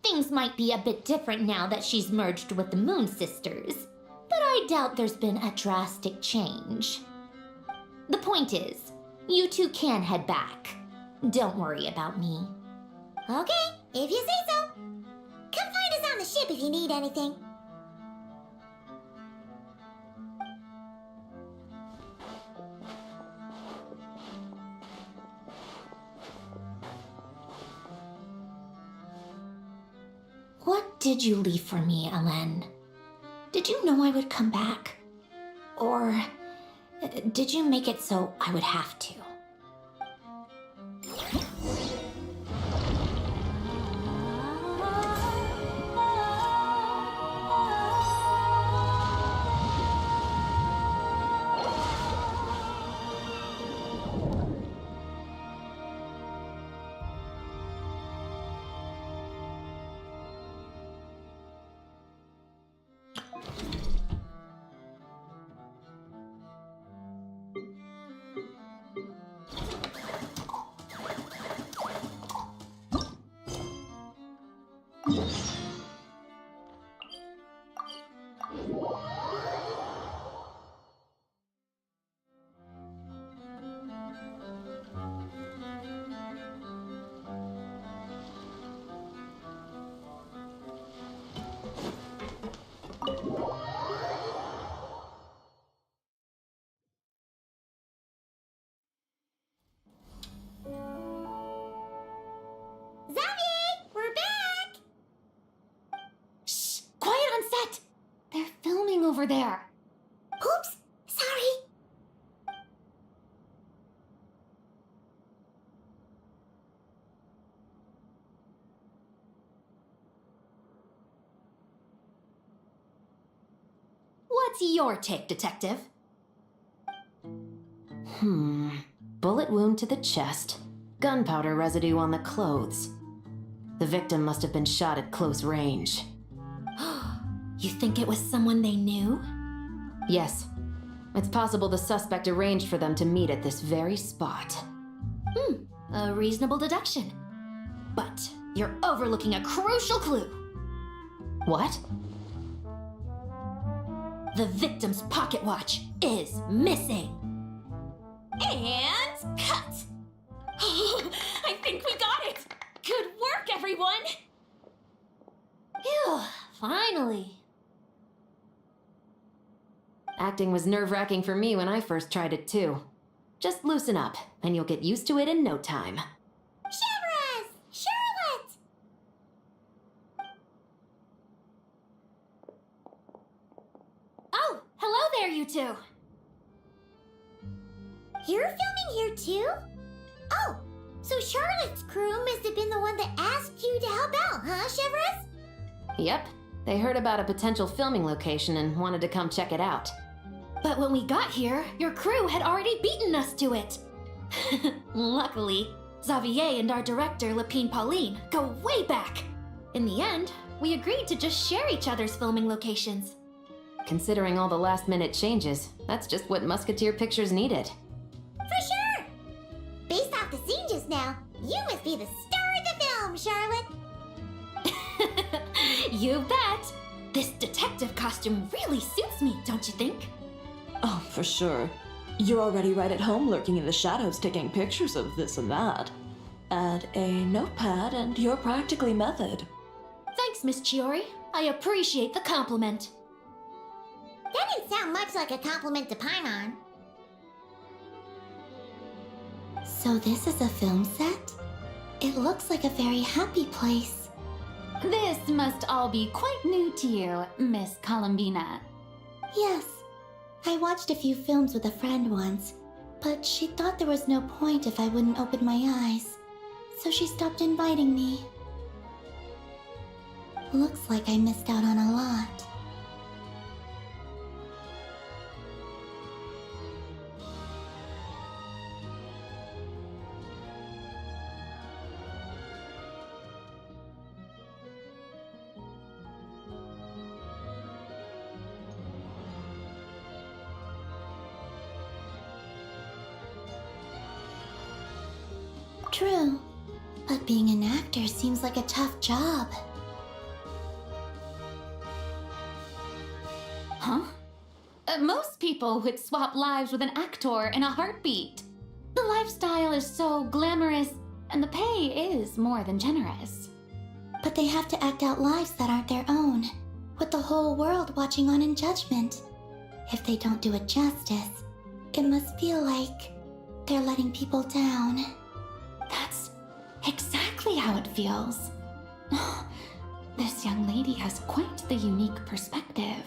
Things might be a bit different now that she's merged with the Moon Sisters, but I doubt there's been a drastic change. The point is, you two can head back. Don't worry about me. Okay, if you say so. Come find us on the ship if you need anything. What did you leave for me, Ellen? Did you know I would come back? Or did you make it so I would have to? Xavier, we're back! Shh! Quiet on set! They're filming over there. Oops, sorry. What's your take, Detective? Bullet wound to the chest. Gunpowder residue on the clothes. The victim must have been shot at close range. You think it was someone they knew? Yes. It's possible the suspect arranged for them to meet at this very spot. A reasonable deduction. But you're overlooking a crucial clue. What? The victim's pocket watch is missing. And cut! I think we got it! Good work, everyone! Phew, finally. Acting was nerve-wracking for me when I first tried it too. Just loosen up, and you'll get used to it in no time. Shavras! Charlotte! Oh, hello there, you two. You're filming here too? Oh, so Charlotte's crew must have been the one that asked you to help out, huh, Shavras? Yep. They heard about a potential filming location and wanted to come check it out. But when we got here, your crew had already beaten us to it. Luckily, Xavier and our director, Lapine Pauline, go way back. In the end, we agreed to just share each other's filming locations. Considering all the last-minute changes, that's just what Musketeer Pictures needed. For sure! Based off the scene just now, you must be the star of the film, Charlotte! You bet! This detective costume really suits me, don't you think? Oh, for sure. You're already right at home lurking in the shadows taking pictures of this and that. Add a notepad and you're practically method. Thanks, Miss Chiori. I appreciate the compliment. That didn't sound much like a compliment to Paimon. So this is a film set? It looks like a very happy place. This must all be quite new to you, Miss Columbina. Yes. I watched a few films with a friend once, but she thought there was no point if I wouldn't open my eyes. So she stopped inviting me. Looks like I missed out on a lot. True, but being an actor seems like a tough job. Huh? Most people would swap lives with an actor in a heartbeat. The lifestyle is so glamorous, and the pay is more than generous. But they have to act out lives that aren't their own, with the whole world watching on in judgment. If they don't do it justice, it must feel like they're letting people down. That's exactly how it feels. This young lady has quite the unique perspective.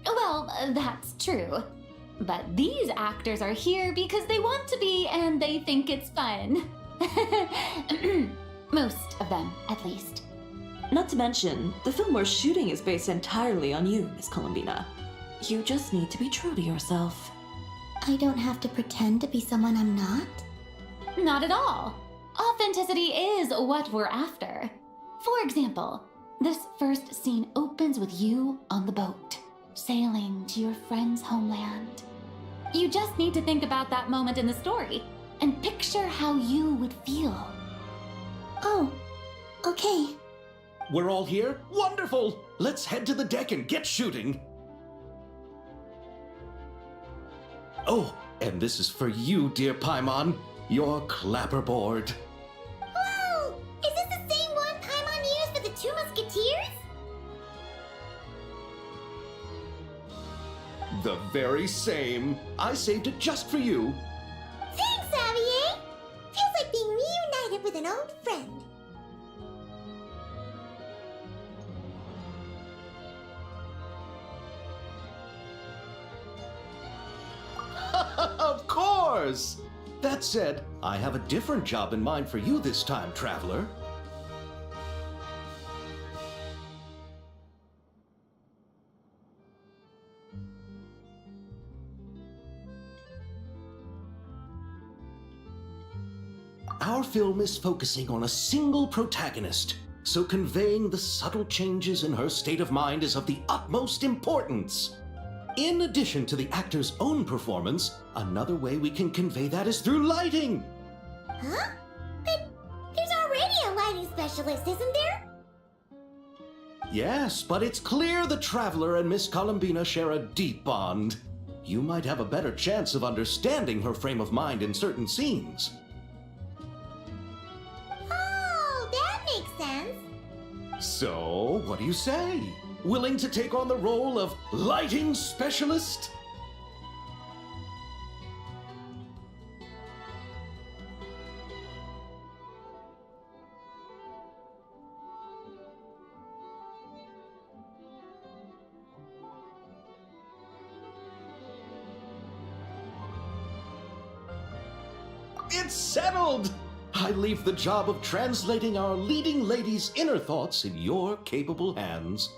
Well, that's true. But these actors are here because they want to be and they think it's fun. Most of them, at least. Not to mention, the film we're shooting is based entirely on you, Miss Columbina. You just need to be true to yourself. I don't have to pretend to be someone I'm not? Not at all. Authenticity is what we're after. For example, this first scene opens with you on the boat, sailing to your friend's homeland. You just need to think about that moment in the story and picture how you would feel. Oh, okay. We're all here? Wonderful! Let's head to the deck and get shooting. Oh, and this is for you, dear Paimon, your clapperboard. Whoa! Is this the same one Paimon used for the Two Musketeers? The very same. I saved it just for you. Thanks, Xavier! Feels like being reunited with an old friend. Of course! That said, I have a different job in mind for you this time, traveler. Our film is focusing on a single protagonist, so conveying the subtle changes in her state of mind is of the utmost importance. In addition to the actor's own performance, another way we can convey that is through lighting. Huh? But there's already a lighting specialist, isn't there? Yes, but it's clear the Traveler and Miss Columbina share a deep bond. You might have a better chance of understanding her frame of mind in certain scenes. Oh, that makes sense. So, what do you say? Willing to take on the role of lighting specialist? It's settled! I leave the job of translating our leading lady's inner thoughts in your capable hands.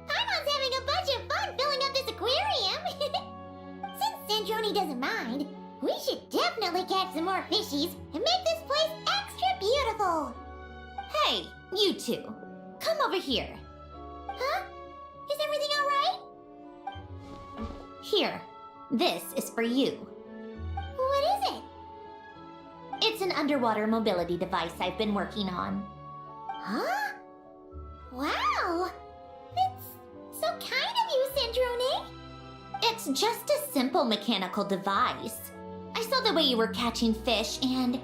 Paimon's having a bunch doesn't mind, we should definitely catch some more fishies and make this place extra beautiful. Hey, you two. Come over here. Huh? Is everything alright? Here. This is for you. What is it? It's an underwater mobility device I've been working on. Huh? Wow! That's so kind of you, Sandrone. It's just a simple mechanical device. I saw the way you were catching fish and...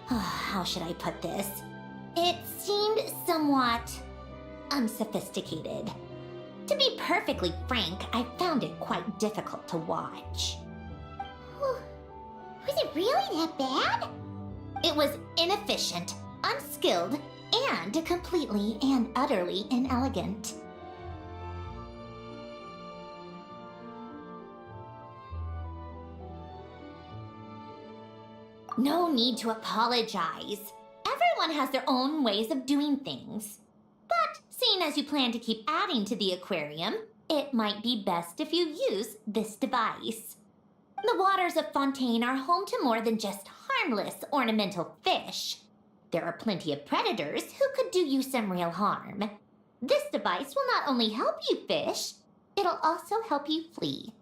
how should I put this? It seemed somewhat unsophisticated. To be perfectly frank, I found it quite difficult to watch. Was it really that bad? It was inefficient, unskilled, and completely and utterly inelegant. No need to apologize. Everyone has their own ways of doing things. But seeing as you plan to keep adding to the aquarium, it might be best if you use this device. The waters of Fontaine are home to more than just harmless ornamental fish. There are plenty of predators who could do you some real harm. This device will not only help you fish, it'll also help you flee.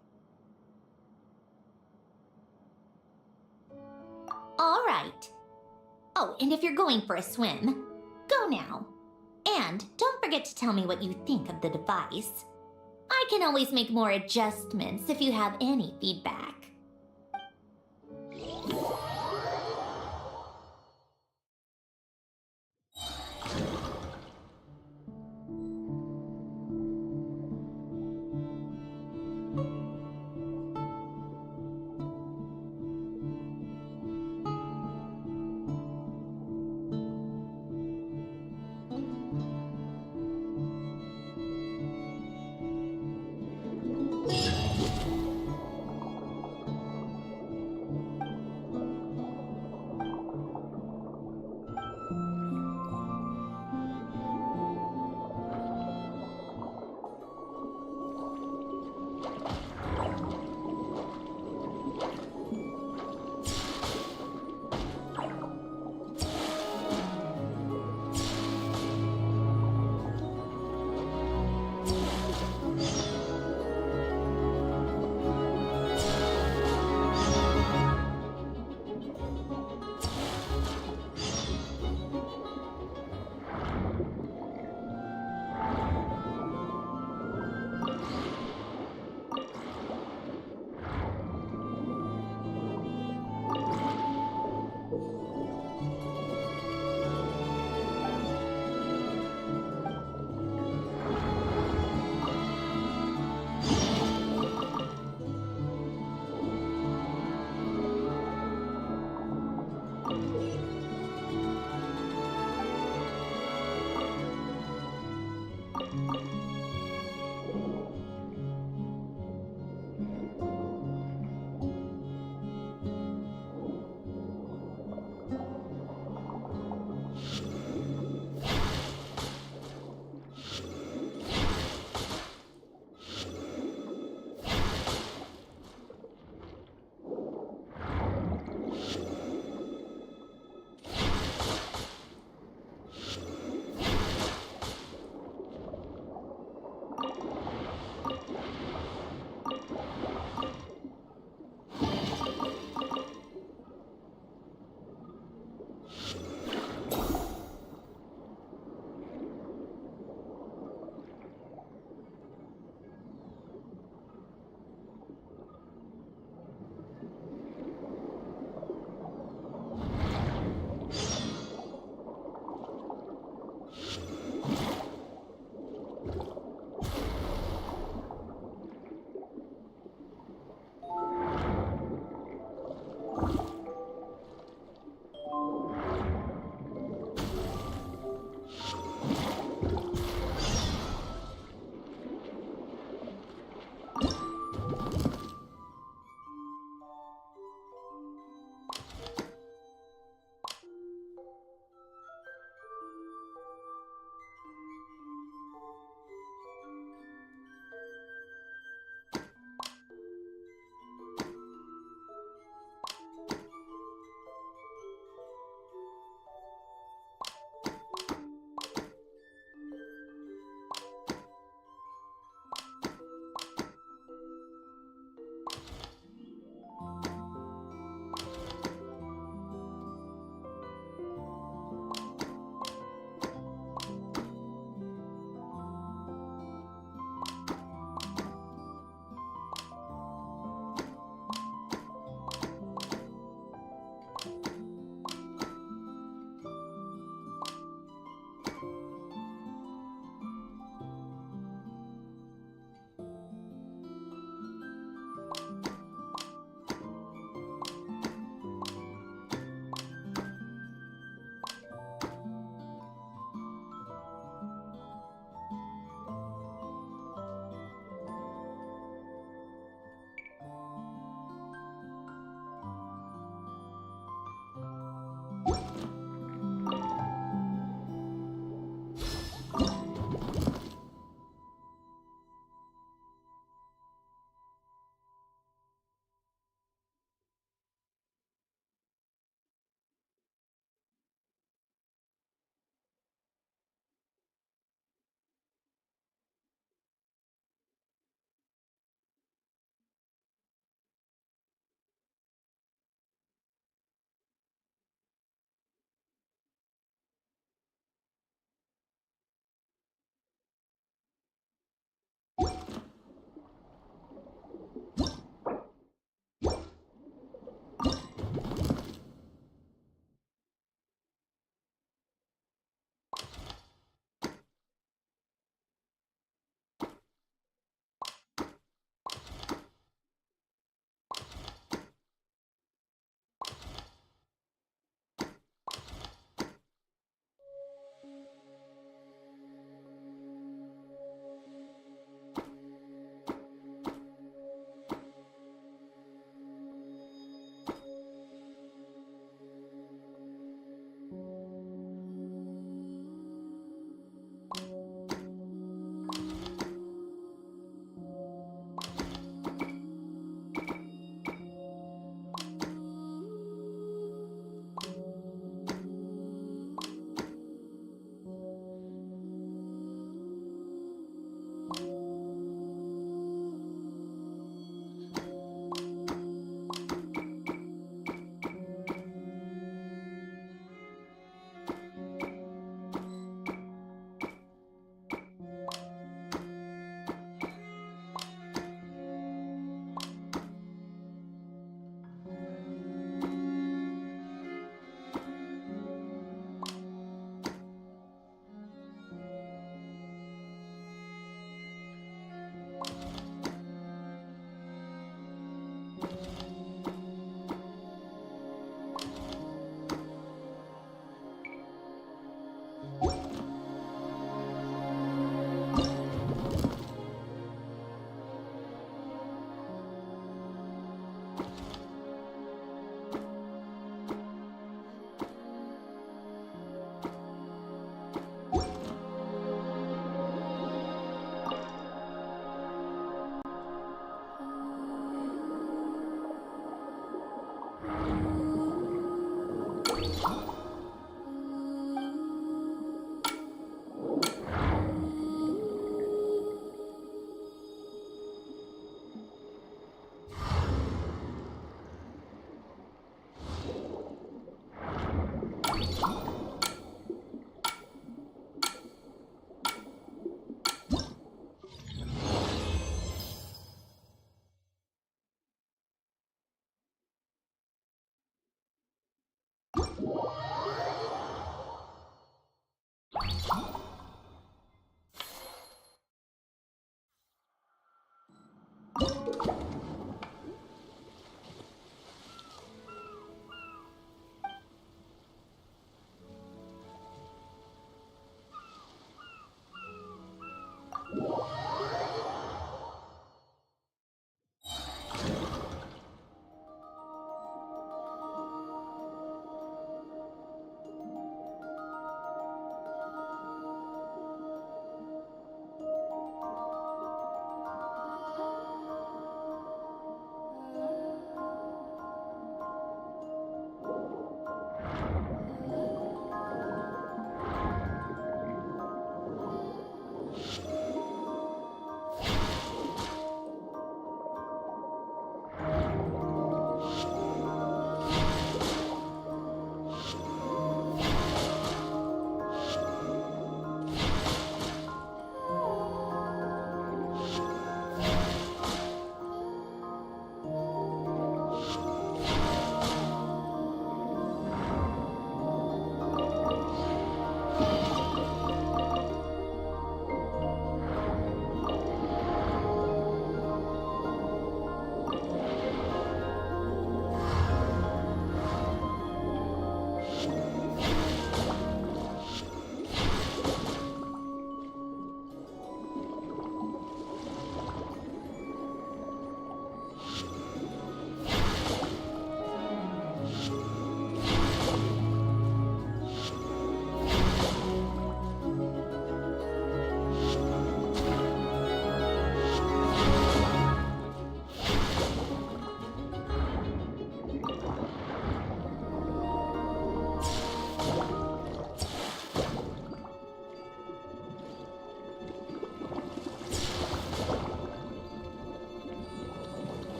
All right. Oh, and if you're going for a swim, go now. And don't forget to tell me what you think of the device. I can always make more adjustments if you have any feedback.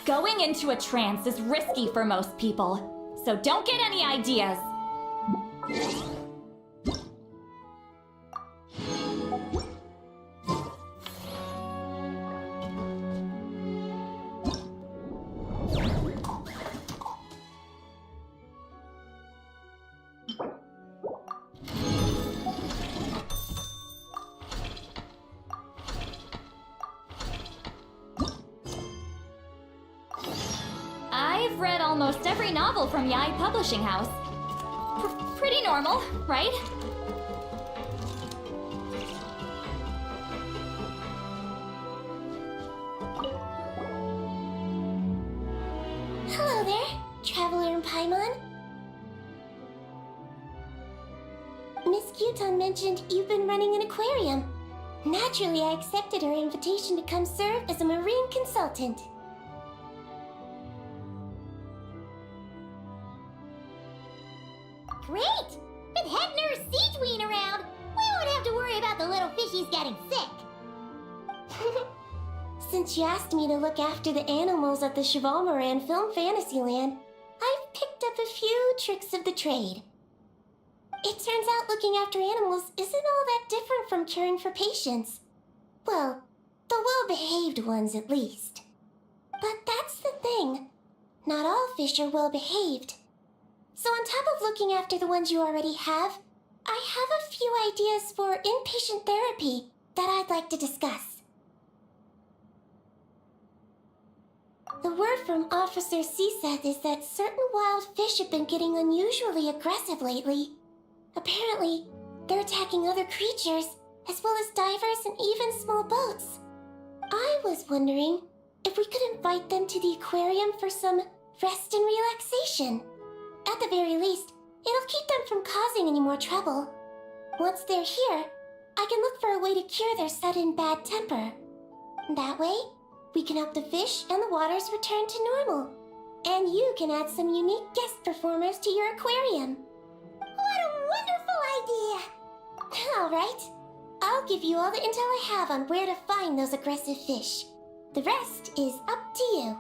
Going into a trance is risky for most people, so don't get any ideas. I've read almost every novel from Yai Publishing House. Pretty normal, right? Hello there, Traveler and Paimon. Miss Gyuton mentioned you've been running an aquarium. Naturally, I accepted her invitation to come serve as a marine consultant. Great! With head nurse Siegeween around, we won't have to worry about the little fishies getting sick. Since you asked me to look after the animals at the Sivabharathi Film Fantasyland, I've picked up a few tricks of the trade. It turns out looking after animals isn't all that different from caring for patients. Well, the well-behaved ones at least. But that's the thing. Not all fish are well-behaved. So on top of looking after the ones you already have, I have a few ideas for inpatient therapy that I'd like to discuss. The word from Officer Siseth is that certain wild fish have been getting unusually aggressive lately. Apparently, they're attacking other creatures, as well as divers and even small boats. I was wondering if we could invite them to the aquarium for some rest and relaxation. At the very least, it'll keep them from causing any more trouble. Once they're here, I can look for a way to cure their sudden bad temper. That way, we can help the fish and the waters return to normal. And you can add some unique guest performers to your aquarium. What a wonderful idea! Alright, I'll give you all the intel I have on where to find those aggressive fish. The rest is up to you.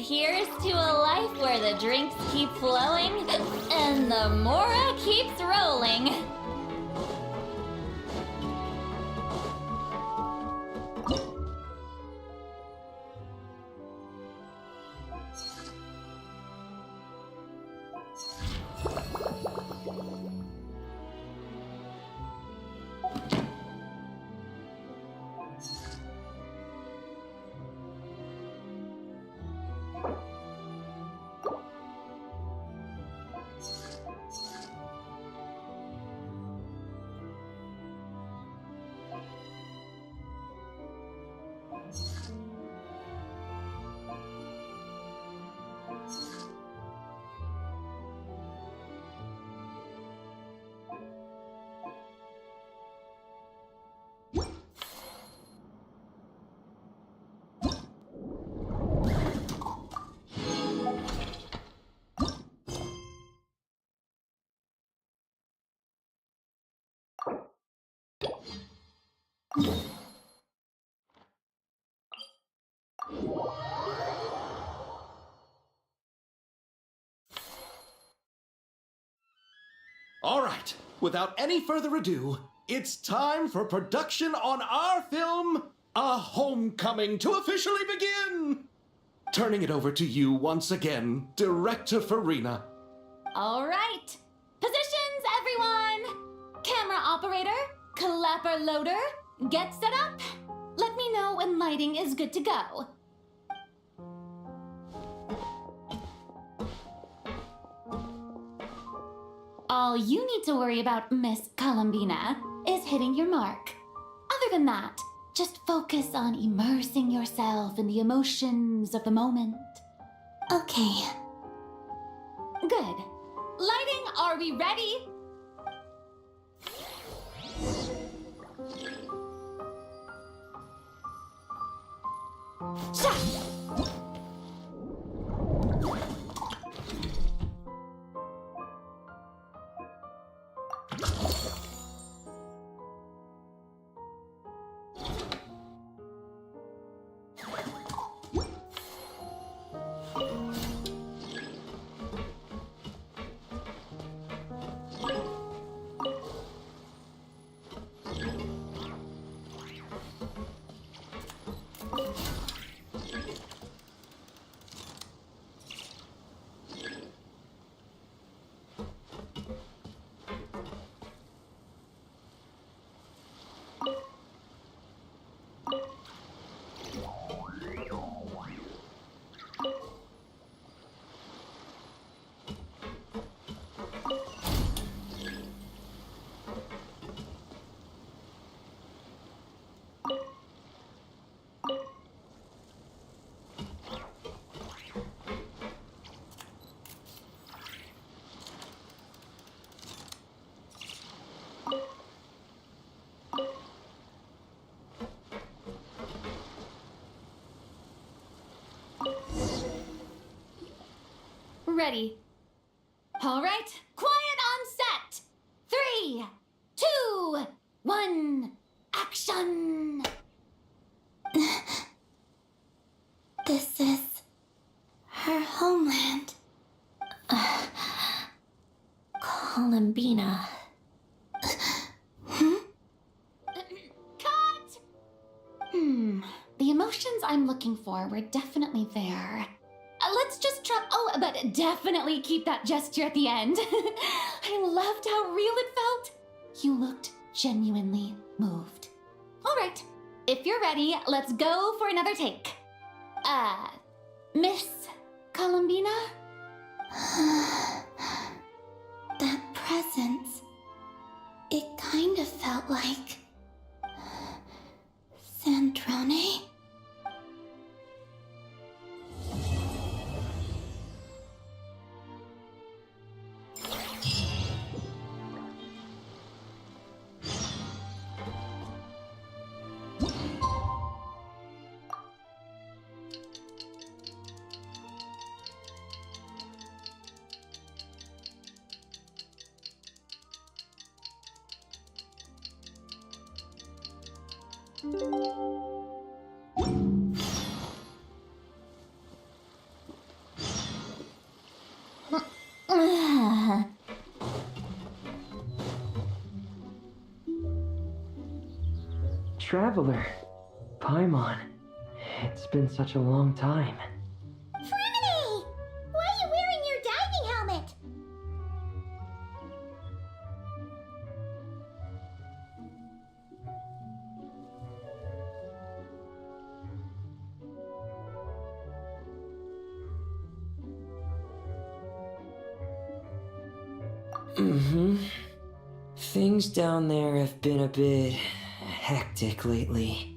Here's to a life where the drinks keep flowing and the mora keeps rolling. All right, without any further ado, it's time for production on our film, A Homecoming, to officially begin! Turning it over to you once again, Director Farina. All right. Positions, everyone. Camera operator, clapper loader, get set up. Let me know when lighting is good to go. All you need to worry about, Miss Columbina, is hitting your mark. Other than that, just focus on immersing yourself in the emotions of the moment. Okay. Good. Lighting, are we ready? Shot! Ready. All right, quiet on set. 3, 2, 1, action. This is her homeland. Columbina. Cut! The emotions I'm looking for were definitely there. Let's just try. Oh, but definitely keep that gesture at the end. I loved how real it felt. You looked genuinely moved. All right, if you're ready, let's go for another take. Miss Columbina? That presence. It kind of felt like Sandrone. traveler. Paimon. It's been such a long time. Fremini! Why are you wearing your diving helmet? Things down there have been a bit hectic lately.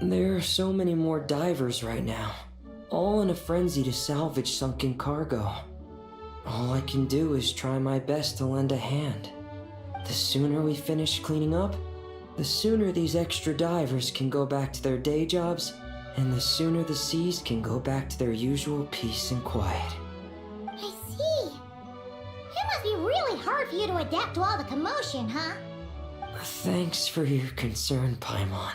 There are so many more divers right now, all in a frenzy to salvage sunken cargo. All I can do is try my best to lend a hand. The sooner we finish cleaning up, the sooner these extra divers can go back to their day jobs, and the sooner the seas can go back to their usual peace and quiet. I see. It must be really hard for you to adapt to all the commotion, huh? Thanks for your concern, Paimon.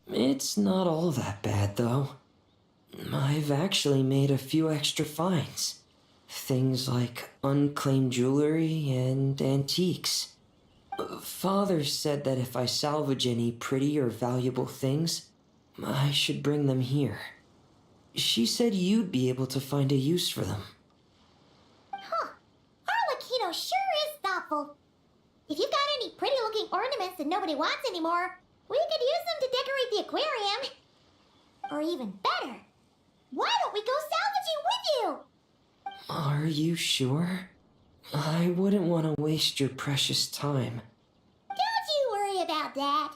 It's not all that bad, though. I've actually made a few extra finds. Things like unclaimed jewelry and antiques. Father said that if I salvage any pretty or valuable things, I should bring them here. She said you'd be able to find a use for them. Huh. ARkiGG sure is thoughtful. If you've got any pretty-looking ornaments that nobody wants anymore, we could use them to decorate the aquarium. Or even better, why don't we go salvaging with you? Are you sure? I wouldn't want to waste your precious time. Don't you worry about that.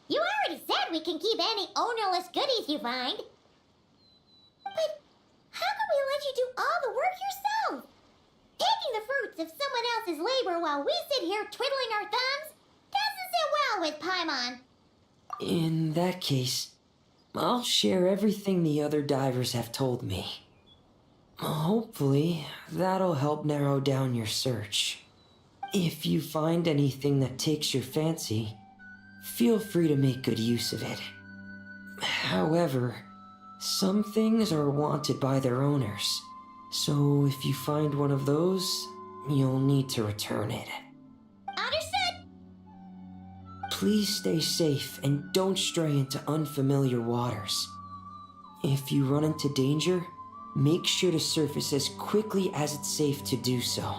You already said we can keep any ownerless goodies you find. But how can we let you do all the work yourself? Taking the fruits of someone else's labor while we sit here twiddling our thumbs doesn't sit well with Paimon. In that case, I'll share everything the other divers have told me. Hopefully, that'll help narrow down your search. If you find anything that takes your fancy, feel free to make good use of it. However, some things are wanted by their owners, so if you find one of those, you'll need to return it. Understood? Please stay safe and don't stray into unfamiliar waters. If you run into danger, make sure to surface as quickly as it's safe to do so.